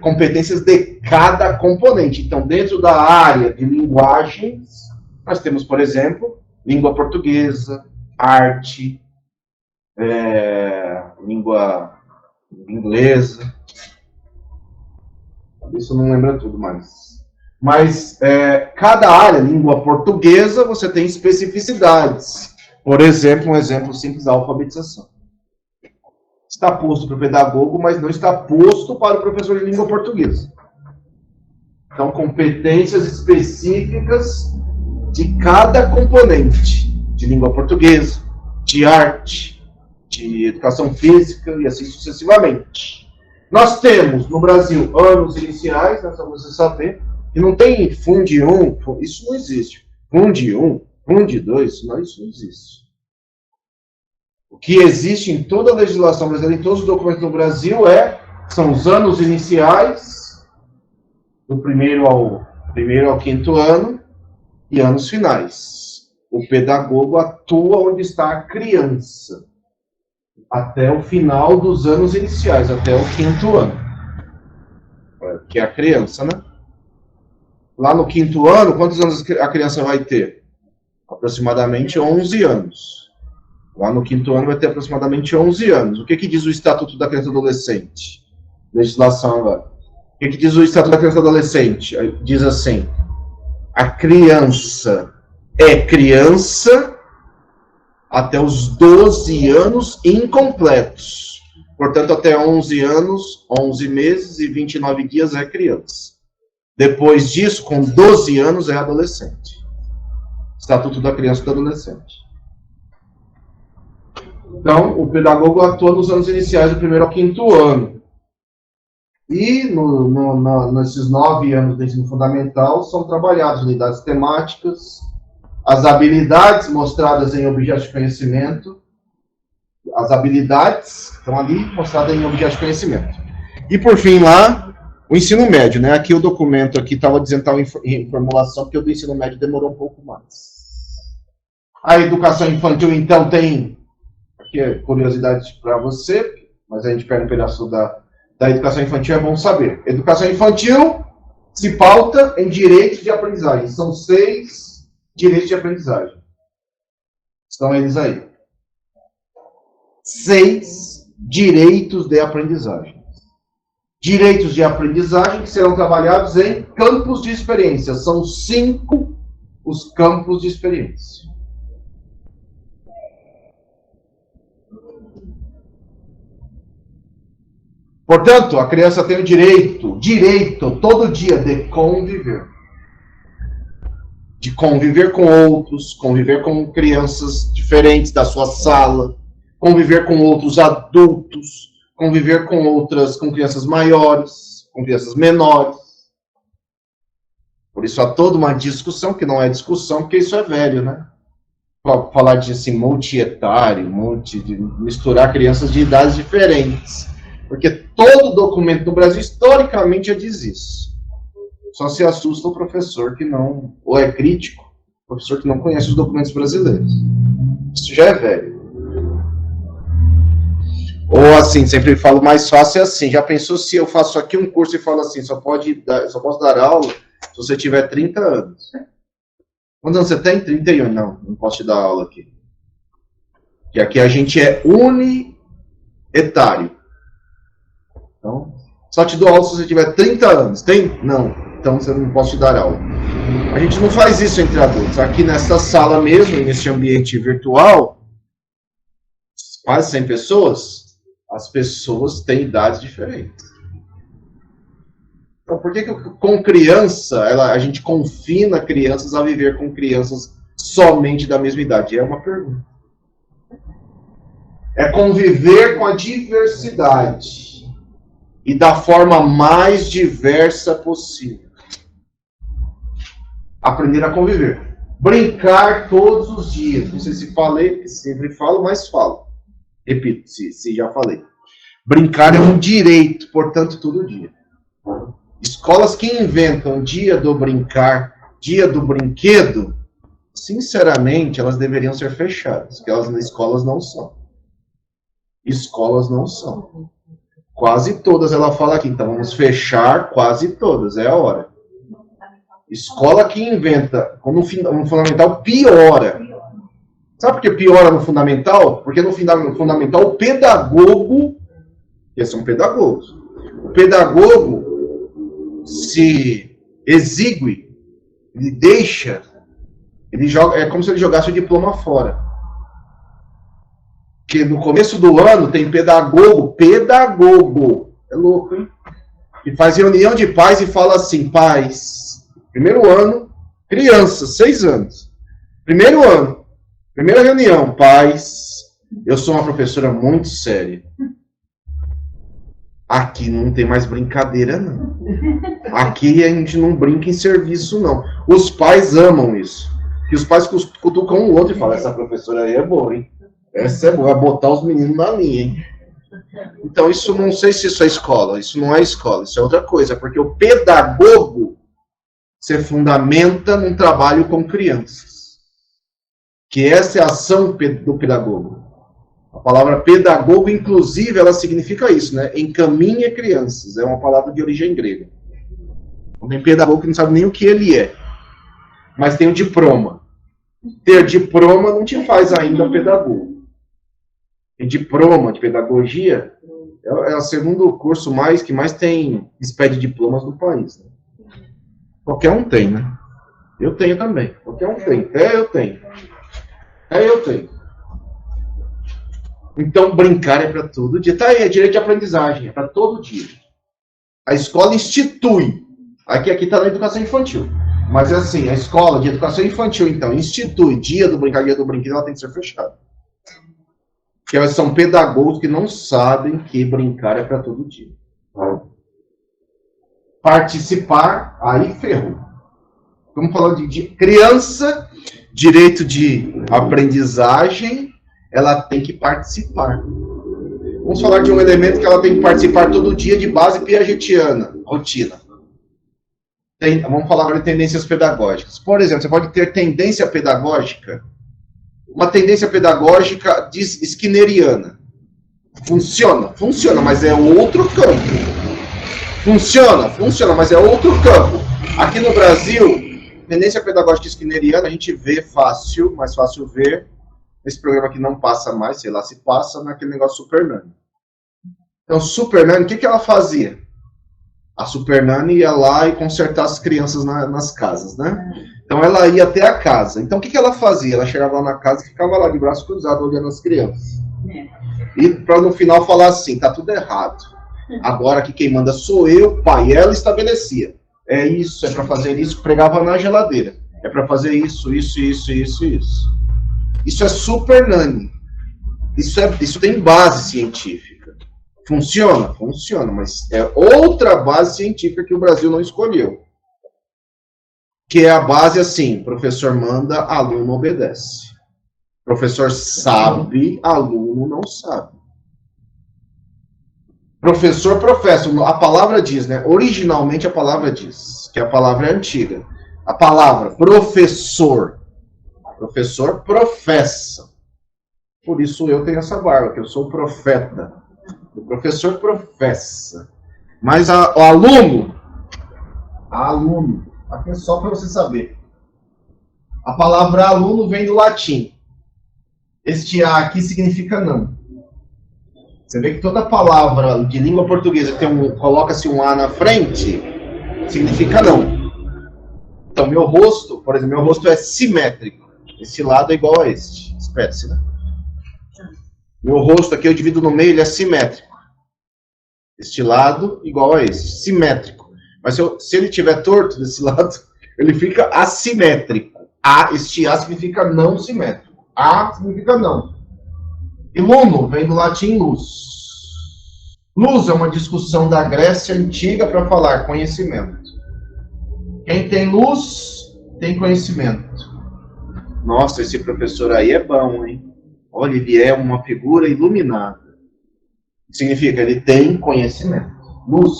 competências de cada componente. Então, dentro da área de linguagens, nós temos, por exemplo, língua portuguesa, arte, língua inglesa. Isso não lembra tudo mais. Mas cada área, língua portuguesa, você tem especificidades. Por exemplo, um exemplo simples da alfabetização. Está posto para o pedagogo, mas não está posto para o professor de língua portuguesa. Então, competências específicas de cada componente, de língua portuguesa, de arte, de educação física e assim sucessivamente. Nós temos, no Brasil, anos iniciais, só você saber, que não tem Fundi 1, isso não existe. Fundi 1, Fundi 2, isso não existe. O que existe em toda a legislação brasileira, em todos os documentos do Brasil, são os anos iniciais do primeiro ao quinto ano e anos finais. O pedagogo atua onde está a criança, até o final dos anos iniciais, até o quinto ano, que é a criança, né? Lá no quinto ano, quantos anos a criança vai ter? Aproximadamente 11 anos. Lá no quinto ano vai ter aproximadamente 11 anos. O que diz o Estatuto da Criança e Adolescente? Legislação agora. O que diz o Estatuto da Criança e Adolescente? Diz assim: a criança é criança até os 12 anos incompletos. Portanto, até 11 anos, 11 meses e 29 dias é criança. Depois disso, com 12 anos, é adolescente. Estatuto da Criança e do Adolescente. Então, o pedagogo atua nos anos iniciais, do primeiro ao quinto ano. E, nesses 9 anos do ensino fundamental, são trabalhadas unidades temáticas, as habilidades mostradas em objetos de conhecimento, as habilidades estão ali mostradas em objetos de conhecimento. E, por fim, lá, o ensino médio, né? Aqui o documento aqui estava dizendo tal em formulação, porque o do ensino médio demorou um pouco mais. A educação infantil, então, tem... Aqui é curiosidade para você, mas a gente pega um pedaço da educação infantil, é bom saber. Educação infantil se pauta em direitos de aprendizagem. São 6 direitos de aprendizagem. Estão eles aí. 6 direitos de aprendizagem. Direitos de aprendizagem que serão trabalhados em campos de experiência. São 5 os campos de experiência. Portanto, a criança tem o direito todo dia de conviver. De conviver com outros, conviver com crianças diferentes da sua sala, conviver com outros adultos, conviver com crianças maiores, com crianças menores. Por isso há toda uma discussão, que não é discussão, porque isso é velho, né? Falar de assim, multi-etário, de misturar crianças de idades diferentes. Porque todo documento do Brasil, historicamente, já diz isso. Só se assusta o professor que não, ou é crítico, o professor que não conhece os documentos brasileiros. Isso já é velho. Ou assim, sempre falo mais fácil é assim, já pensou se eu faço aqui um curso e falo assim, só posso dar aula se você tiver 30 anos. Quantos anos você tem? 31. Não posso te dar aula aqui. Porque aqui a gente é unietário. Então, só te dou aula se você tiver 30 anos. Tem? Não. Então, você não pode te dar aula. A gente não faz isso entre adultos. Aqui nessa sala mesmo, nesse ambiente virtual, quase 100 pessoas, as pessoas têm idades diferentes. Então, por que com criança, a gente confina crianças a viver com crianças somente da mesma idade? É uma pergunta. É conviver com a diversidade. E da forma mais diversa possível. Aprender a conviver. Brincar todos os dias. Não sei se falei, sempre falo, mas falo. Repito, se já falei. Brincar é um direito, portanto, todo dia. Escolas que inventam dia do brincar, dia do brinquedo, sinceramente, elas deveriam ser fechadas, porque escolas não são. Escolas não são. Quase todas, ela fala aqui, então vamos fechar quase todas, é a hora. Escola que inventa, quando no fundamental piora. Sabe por que piora no fundamental? Porque no fundamental o pedagogo, eles são pedagogos, o pedagogo se exigue, ele joga, é como se ele jogasse o diploma fora. Porque no começo do ano tem pedagogo, é louco, hein? Que faz reunião de pais e fala assim, pais, primeiro ano, criança, 6 anos. Primeiro ano, primeira reunião, pais, eu sou uma professora muito séria. Aqui não tem mais brincadeira, não. Aqui a gente não brinca em serviço, não. Os pais amam isso. E os pais cutucam um outro e falam, essa professora aí é boa, hein? Essa é boa, vai botar os meninos na linha, hein? Então, isso não sei se isso é escola, isso não é escola, isso é outra coisa, porque o pedagogo se fundamenta num trabalho com crianças. Que essa é a ação do pedagogo. A palavra pedagogo, inclusive, ela significa isso, né? Encaminha crianças. É uma palavra de origem grega. Então, tem pedagogo que não sabe nem o que ele é. Mas tem o diploma. Ter diploma não te faz ainda pedagogo. E diploma de pedagogia é o segundo curso que mais tem expede diplomas no país. Né? Qualquer um tem, né? Eu tenho também. Qualquer um tem. Eu tenho. Eu tenho. Então, brincar é para todo dia. Tá aí, é direito de aprendizagem, é para todo dia. A escola institui. Aqui está na educação infantil. Mas é assim, a escola de educação infantil, então, institui dia do brincar, dia do brinquedo, ela tem que ser fechada. Porque elas são pedagogos que não sabem que brincar é para todo dia. Participar, aí ferrou. Vamos falar de criança, direito de aprendizagem, ela tem que participar. Vamos falar de um elemento que ela tem que participar todo dia de base piagetiana, rotina. Vamos falar agora de tendências pedagógicas. Por exemplo, você pode ter tendência pedagógica, uma tendência pedagógica skinneriana. Funciona, mas é outro campo. Funciona, mas é outro campo. Aqui no Brasil, tendência pedagógica skinneriana, a gente vê mais fácil ver. Esse programa aqui não passa mais, sei lá se passa, naquele negócio Super Nani. Então, Super Nani, o que ela fazia? A Super Nani ia lá e consertar as crianças nas casas, né? Então, ela ia até a casa. Então, o que ela fazia? Ela chegava lá na casa e ficava lá de braço cruzado olhando as crianças. E para no final falar assim, tá tudo errado. Agora que quem manda sou eu, pai. Ela estabelecia. É isso, é para fazer isso, pregava na geladeira. É para fazer isso. Isso é Super Nani. Isso tem base científica. Funciona, mas é outra base científica que o Brasil não escolheu. Que é a base assim, professor manda, aluno obedece. Professor sabe, aluno não sabe. Professor professa, a palavra diz, né? Originalmente a palavra diz, que a palavra é antiga. A palavra professor professa. Por isso eu tenho essa barba, que eu sou profeta. O professor professa. Mas o aluno, aqui é só para você saber. A palavra aluno vem do latim. Este A aqui significa não. Você vê que toda palavra de língua portuguesa coloca-se um A na frente, significa não. Então, meu rosto, por exemplo, meu rosto é simétrico. Esse lado é igual a este. Espécie, né? Meu rosto aqui eu divido no meio, ele é simétrico. Este lado igual a este, simétrico. Mas se ele estiver torto desse lado, ele fica assimétrico. Este A significa não simétrico. A significa não. E luno vem do latim luz. Luz é uma discussão da Grécia antiga para falar conhecimento. Quem tem luz, tem conhecimento. Nossa, esse professor aí é bom, hein? Olha, ele é uma figura iluminada. Significa, ele tem conhecimento. Luz,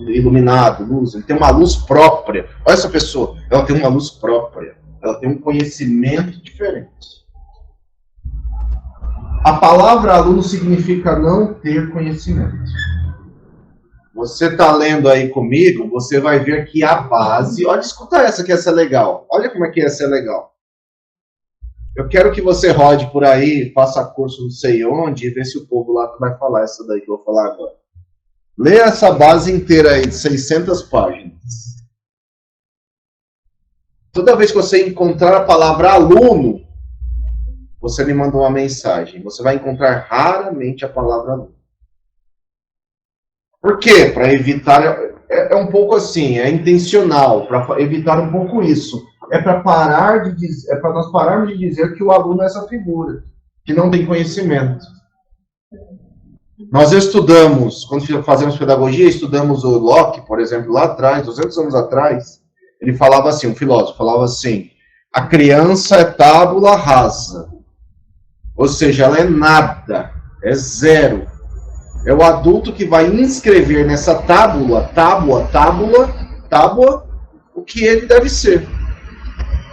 iluminado, luz. Ele tem uma luz própria. Olha essa pessoa, ela tem uma luz própria. Ela tem um conhecimento diferente. A palavra aluno significa não ter conhecimento. Você está lendo aí comigo, você vai ver que a base... Olha, escuta essa que essa é legal. Olha como é que essa é legal. Eu quero que você rode por aí, faça curso não sei onde, e vê se o povo lá vai falar essa daí que eu vou falar agora. Lê essa base inteira aí, de 600 páginas. Toda vez que você encontrar a palavra aluno, você me mandou uma mensagem. Você vai encontrar raramente a palavra aluno. Por quê? Para evitar... É um pouco assim, é intencional, para evitar um pouco isso. É para nós pararmos de dizer que o aluno é essa figura, que não tem conhecimento. Nós estudamos, quando fazemos pedagogia, estudamos o Locke, por exemplo, lá atrás, 200 anos atrás, ele falava assim, um filósofo falava assim, a criança é tábula rasa, ou seja, ela é nada, é zero. É o adulto que vai inscrever nessa tábua, o que ele deve ser.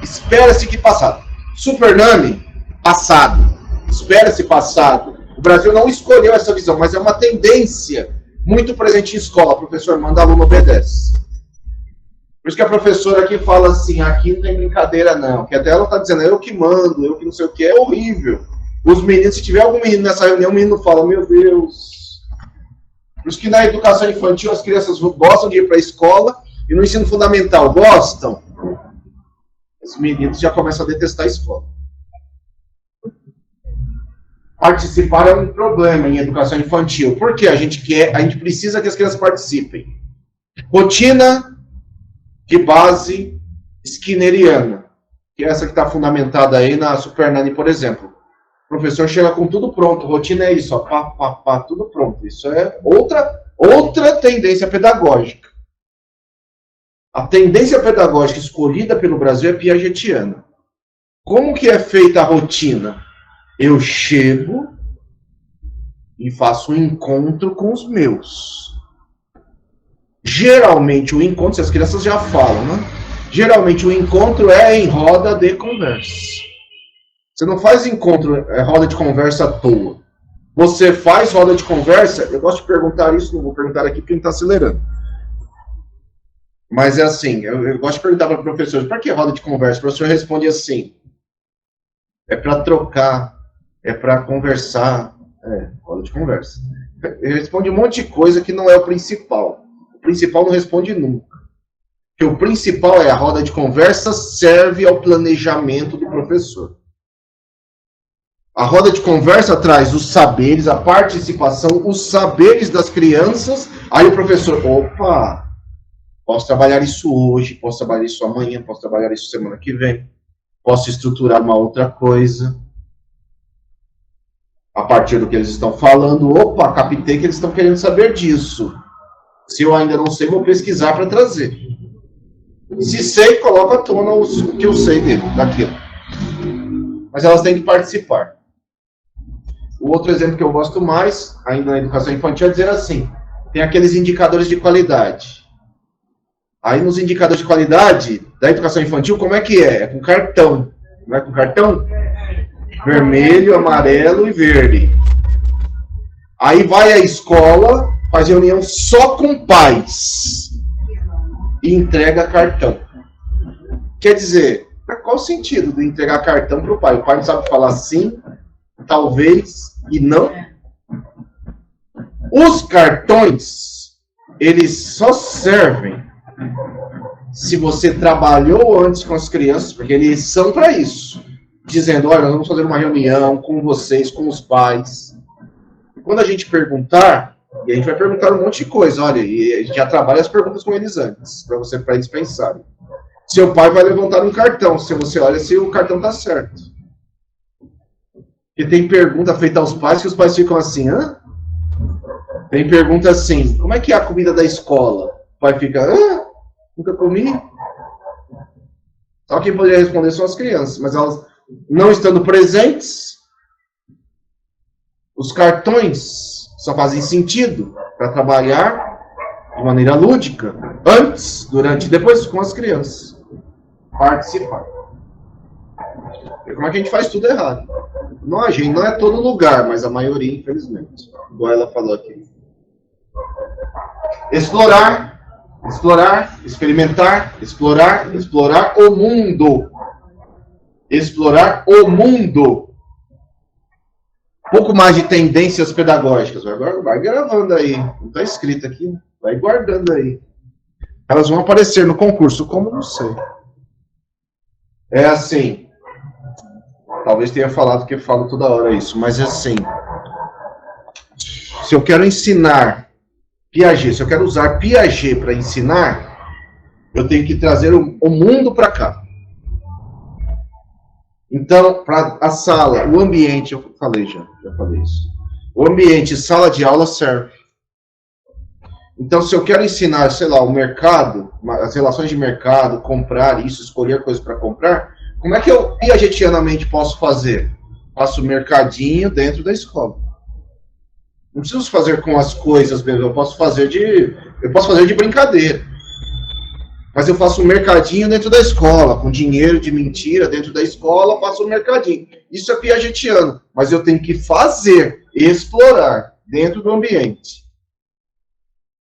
Espera-se que passado. Supername, passado. Espera-se passado. O Brasil não escolheu essa visão, mas é uma tendência muito presente em escola. O professor manda, aluno obedece. Por isso que a professora aqui fala assim, aqui não tem brincadeira não. Que até ela está dizendo, eu que mando, eu que não sei o que, é horrível. Os meninos, se tiver algum menino nessa reunião, o menino fala, meu Deus. Por isso que na educação infantil as crianças gostam de ir para a escola e no ensino fundamental gostam. Os meninos já começam a detestar a escola. Participar é um problema em educação infantil. Por quê? A gente precisa que as crianças participem. Rotina de base skinneriana, que é essa que está fundamentada aí na Supernanny, por exemplo. O professor chega com tudo pronto, rotina é isso, ó, tudo pronto. Isso é outra tendência pedagógica. A tendência pedagógica escolhida pelo Brasil é piagetiana. Como que é feita a rotina? Eu chego e faço um encontro com os meus. Geralmente o encontro, se as crianças já falam, né? Geralmente o encontro é em roda de conversa. Você não faz roda de conversa à toa. Você faz roda de conversa, eu gosto de perguntar isso, não vou perguntar aqui porque está acelerando. Mas é assim, eu gosto de perguntar para professores, para que roda de conversa? O professor responde assim, é para trocar, é para conversar, roda de conversa. Ele responde um monte de coisa que não é o principal. O principal não responde nunca. Porque o principal é a roda de conversa serve ao planejamento do professor. A roda de conversa traz os saberes, a participação, os saberes das crianças. Aí o professor, opa, posso trabalhar isso hoje, posso trabalhar isso amanhã, posso trabalhar isso semana que vem, posso estruturar uma outra coisa. A partir do que eles estão falando, opa, captei que eles estão querendo saber disso. Se eu ainda não sei, vou pesquisar para trazer. Se sei, coloco à tona o que eu sei daquilo. Mas elas têm que participar. O outro exemplo que eu gosto mais, ainda na educação infantil, é dizer assim, tem aqueles indicadores de qualidade. Aí nos indicadores de qualidade da educação infantil, como é que é? É com cartão. Não é com cartão? Vermelho, amarelo e verde. Aí vai à escola, faz reunião só com pais e entrega cartão. Quer dizer, qual o sentido de entregar cartão para o pai? O pai não sabe falar sim, talvez e não. Os cartões, eles só servem se você trabalhou antes com as crianças, porque eles são para isso. Dizendo, olha, nós vamos fazer uma reunião com vocês, com os pais. Quando a gente perguntar, e a gente vai perguntar um monte de coisa, olha, e a gente já trabalha as perguntas com eles antes, para eles pensarem. Seu pai vai levantar um cartão, se você olha se o cartão está certo. Porque tem pergunta feita aos pais que os pais ficam assim, hã? Tem pergunta assim, como é que é a comida da escola? O pai fica, hã? Nunca comi? Só quem poderia responder são as crianças, mas elas não estando presentes, os cartões só fazem sentido para trabalhar de maneira lúdica, antes, durante e depois com as crianças. Participar. E como é que a gente faz tudo errado? Não, a gente não é todo lugar, mas a maioria, infelizmente. Igual ela falou aqui. Explorar, experimentar, explorar o mundo. Explorar o mundo. Um pouco mais de tendências pedagógicas. Vai gravando aí. Não está escrito aqui. Vai guardando aí. Elas vão aparecer no concurso, como não sei. É assim. Talvez tenha falado que eu falo toda hora isso, mas é assim. Se eu quero ensinar Piaget, se eu quero usar Piaget para ensinar, eu tenho que trazer o mundo para cá. Então, para a sala, o ambiente, eu falei já falei isso. O ambiente, sala de aula serve. Então, se eu quero ensinar, sei lá, o mercado, as relações de mercado, comprar isso, escolher coisas para comprar, como é que eu piagetianamente posso fazer? Faço mercadinho dentro da escola. Não preciso fazer com as coisas mesmo, eu posso fazer de brincadeira. Mas eu faço um mercadinho dentro da escola, com dinheiro de mentira dentro da escola, faço um mercadinho. Isso é piagetiano, mas eu tenho que fazer, explorar dentro do ambiente.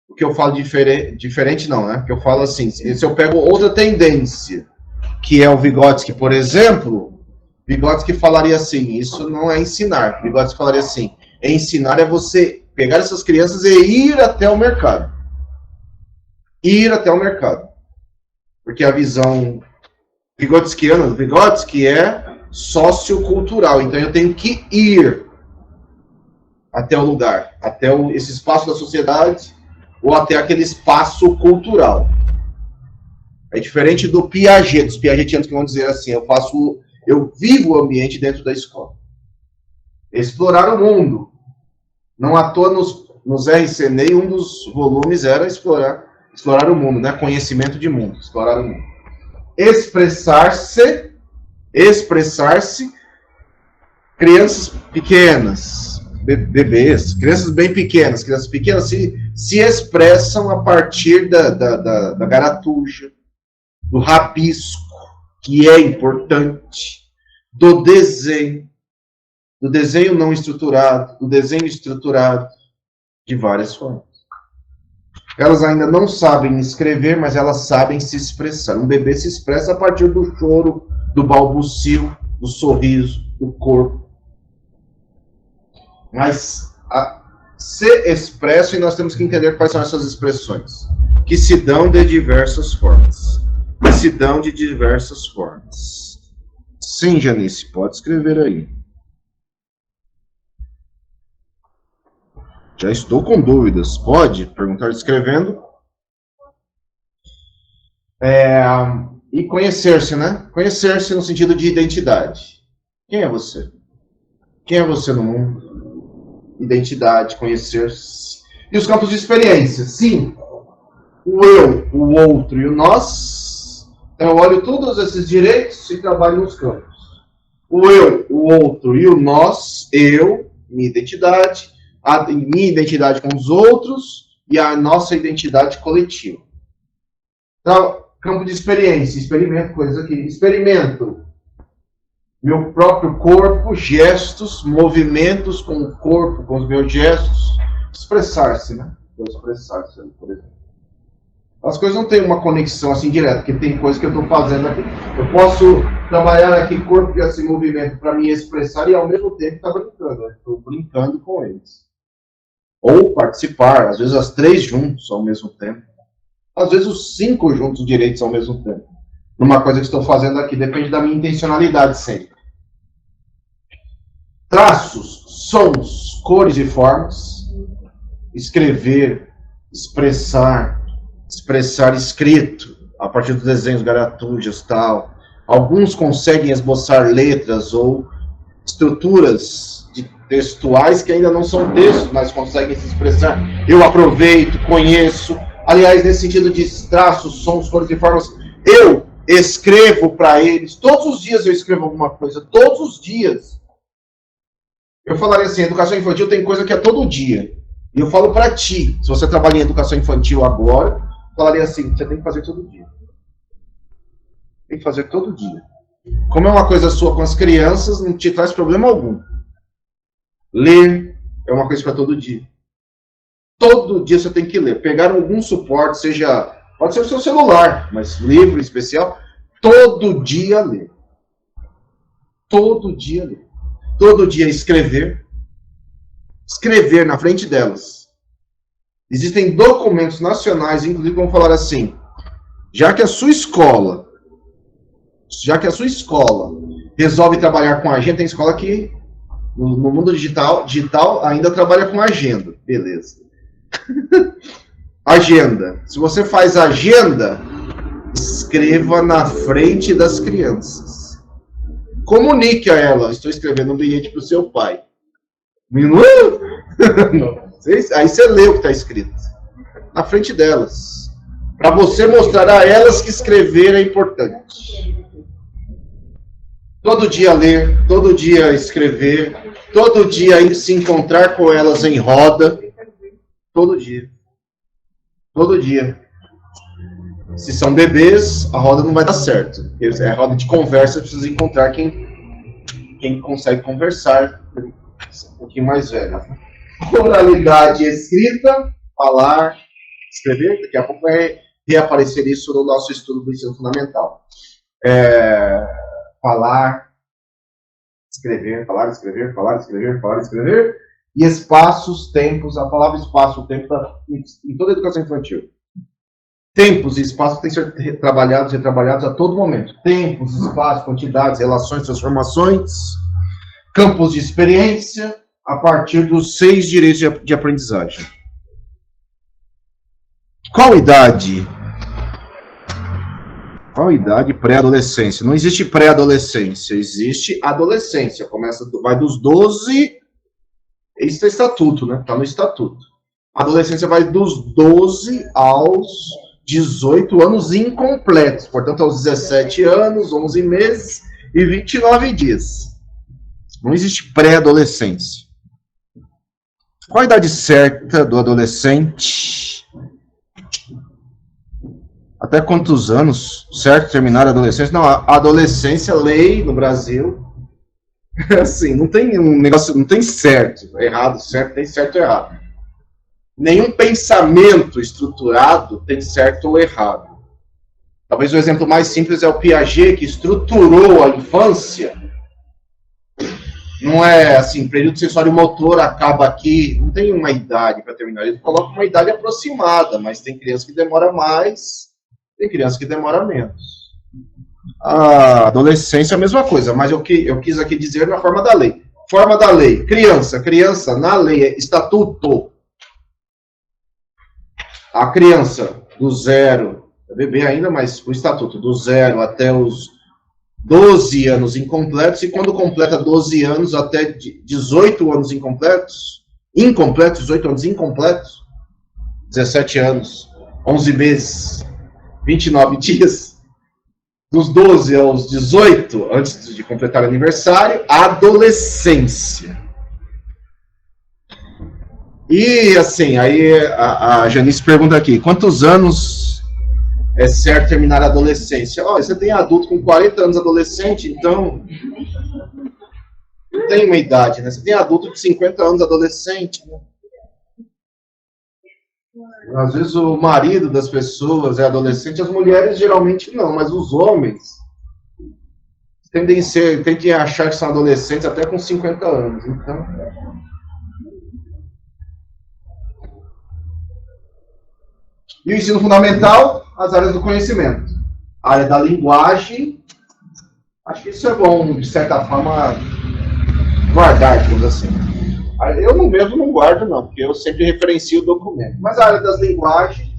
O que eu falo diferente não, né? O que eu falo assim, se eu pego outra tendência, que é o Vygotsky, por exemplo, Vygotsky falaria assim, isso não é ensinar. Vygotsky falaria assim, ensinar é você pegar essas crianças e ir até o mercado. Ir até o mercado. Porque a visão vigotskiana do Vygotsky é sociocultural. Então eu tenho que ir até o lugar, até esse espaço da sociedade, ou até aquele espaço cultural. É diferente do Piaget, dos piagetianos que vão dizer assim, eu vivo o ambiente dentro da escola. Explorar o mundo. Não à toa nos RCNEI, um dos volumes era explorar o mundo, né? Conhecimento de mundo, explorar o mundo. Expressar-se, crianças pequenas, bebês, crianças bem pequenas, se expressam a partir da garatuja, do rabisco, que é importante, do desenho não estruturado, do desenho estruturado, de várias formas. Elas ainda não sabem escrever, mas elas sabem se expressar. Um bebê se expressa a partir do choro, do balbucio, do sorriso, do corpo. Mas se expressa e nós temos que entender quais são essas expressões, que se dão de diversas formas. Sim, Janice, pode escrever aí. Já estou com dúvidas. Pode perguntar escrevendo. E conhecer-se, né? Conhecer-se no sentido de identidade. Quem é você? Quem é você no mundo? Identidade, conhecer-se. E os campos de experiência. Sim, o eu, o outro e o nós. Então eu olho todos esses direitos e trabalho nos campos. O eu, o outro e o nós, eu, minha identidade, a minha identidade com os outros e a nossa identidade coletiva. Então, campo de experiência, experimento coisas aqui. Experimento meu próprio corpo, gestos, movimentos com o corpo, com os meus gestos. Expressar-se, né? Expressar-se, por exemplo. As coisas não têm uma conexão assim direta, porque tem coisas que eu estou fazendo aqui. Eu posso trabalhar aqui corpo e assim movimento para me expressar e ao mesmo tempo estar brincando. Estou brincando com eles. Ou participar, às vezes as 3 juntos ao mesmo tempo. Às vezes os 5 juntos direitos ao mesmo tempo. Numa coisa que estou fazendo aqui, depende da minha intencionalidade sempre. Traços, sons, cores e formas. Escrever, expressar escrito, a partir dos desenhos garatujas, tal. Alguns conseguem esboçar letras ou estruturas textuais que ainda não são textos, mas conseguem se expressar. Eu aproveito, conheço. Aliás, nesse sentido de traços, sons, cores e formas, eu escrevo para eles. Todos os dias eu escrevo alguma coisa. Todos os dias. Eu falaria assim, educação infantil tem coisa que é todo dia. E eu falo para ti, se você trabalha em educação infantil agora, eu falaria assim, você tem que fazer todo dia. Tem que fazer todo dia. Como é uma coisa sua com as crianças, não te traz problema algum. Ler é uma coisa para todo dia. Todo dia você tem que ler. Pegar algum suporte, pode ser o seu celular, mas livro especial, todo dia ler. Todo dia ler. Todo dia escrever. Escrever na frente delas. Existem documentos nacionais, inclusive, vamos falar assim, já que a sua escola resolve trabalhar com agenda, tem escola que no mundo digital ainda trabalha com agenda. Beleza. Agenda. Se você faz agenda, escreva na frente das crianças. Comunique a ela. Estou escrevendo um bilhete para o seu pai. Aí você lê o que está escrito. Na frente delas. Para você mostrar a elas que escrever é importante. Todo dia ler, todo dia escrever. Todo dia se encontrar com elas em roda. Todo dia. Todo dia. Se são bebês, a roda não vai dar certo. É roda de conversa, precisa encontrar quem consegue conversar. Um pouquinho mais velho. Oralidade escrita, falar, escrever. Daqui a pouco vai reaparecer isso no nosso estudo do ensino fundamental. Falar, escrever, falar, escrever, falar, escrever, falar, escrever. E espaços, tempos. A palavra espaço, tempo, em toda a educação infantil. Tempos e espaços têm que ser retrabalhados a todo momento. Tempos, espaços, quantidades, relações, transformações, campos de experiência, a partir dos 6 direitos de aprendizagem. Qual idade? Qual idade? Pré-adolescência. Não existe pré-adolescência, existe adolescência. Vai dos 12, isso é estatuto, né? Está no estatuto. A adolescência vai dos 12 aos 18 anos incompletos, portanto, aos 17 anos, 11 meses e 29 dias. Não existe pré-adolescência. Qual a idade certa do adolescente? Até quantos anos, certo, terminar a adolescência? Não, a adolescência, lei no Brasil, assim, não tem um negócio, não tem certo, errado, certo, tem certo ou errado. Nenhum pensamento estruturado tem certo ou errado. Talvez o exemplo mais simples é o Piaget, que estruturou a infância. Não é assim, período sensório-motor acaba aqui, não tem uma idade para terminar. Ele coloca uma idade aproximada, mas tem criança que demora mais, tem criança que demora menos. A adolescência é a mesma coisa, mas eu quis aqui dizer na forma da lei. Forma da lei, criança na lei é estatuto. A criança do 0, é bebê ainda, mas o estatuto do 0 até os 12 anos incompletos, e quando completa 12 anos até 18 anos incompletos, 18 anos incompletos, 17 anos, 11 meses, 29 dias, dos 12 aos 18, antes de completar o aniversário, adolescência. E, assim, aí a Janice pergunta aqui, quantos anos é certo terminar a adolescência? Olha, você tem adulto com 40 anos adolescente, então não tem uma idade, né? Você tem adulto de 50 anos adolescente, né? Às vezes o marido das pessoas é adolescente, as mulheres geralmente não, mas os homens tendem a achar que são adolescentes até com 50 anos, então... E o ensino fundamental, as áreas do conhecimento. A área da linguagem, acho que isso é bom, de certa forma, guardar, digamos assim. Eu mesmo não guardo, não, porque eu sempre referencio o documento. Mas a área das linguagens,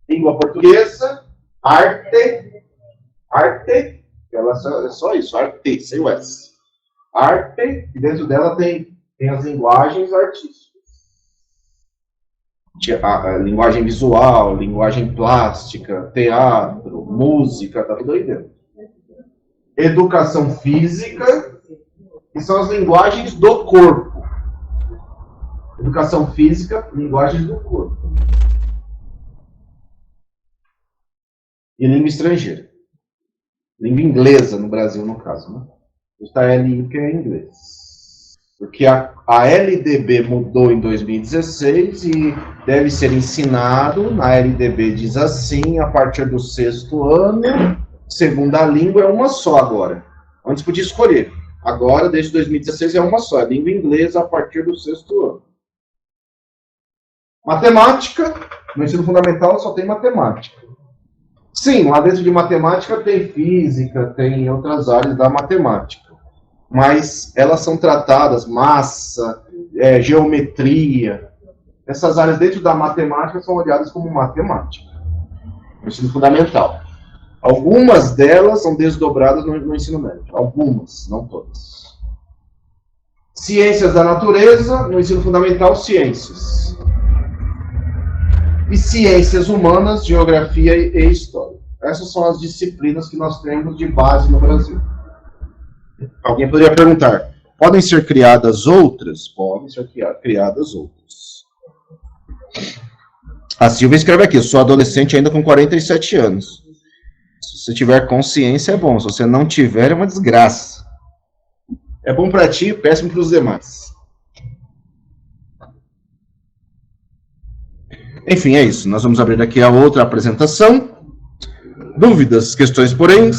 língua portuguesa, arte, ela é só isso, arte, sem o S. Arte, e dentro dela tem as linguagens artísticas. A linguagem visual, linguagem plástica, teatro, música, tá tudo aí dentro. Educação física, que são as linguagens do corpo. Educação física, linguagens do corpo. E língua estrangeira. Língua inglesa no Brasil, no caso, né? Está a LI, que é inglês. Porque a LDB mudou em 2016 e deve ser ensinado, na LDB diz assim, a partir do 6º ano, segunda língua é uma só agora. Antes podia escolher. Agora, desde 2016, é uma só, é língua inglesa a partir do 6º ano. Matemática, no ensino fundamental só tem matemática. Sim, lá dentro de matemática tem física, tem outras áreas da matemática. Mas elas são tratadas, massa, geometria, essas áreas dentro da matemática são olhadas como matemática, no ensino fundamental. Algumas delas são desdobradas no ensino médio, algumas, não todas. Ciências da natureza, no ensino fundamental, ciências. E ciências humanas, geografia e história. Essas são as disciplinas que nós temos de base no Brasil. Alguém poderia perguntar, Podem ser criadas outras? Podem ser criadas outras. A Silvia escreve aqui, eu sou adolescente ainda com 47 anos. Se você tiver consciência, é bom. Se você não tiver, é uma desgraça. É bom para ti, péssimo para os demais. Enfim, é isso. Nós vamos abrir aqui a outra apresentação. Dúvidas, questões, porém?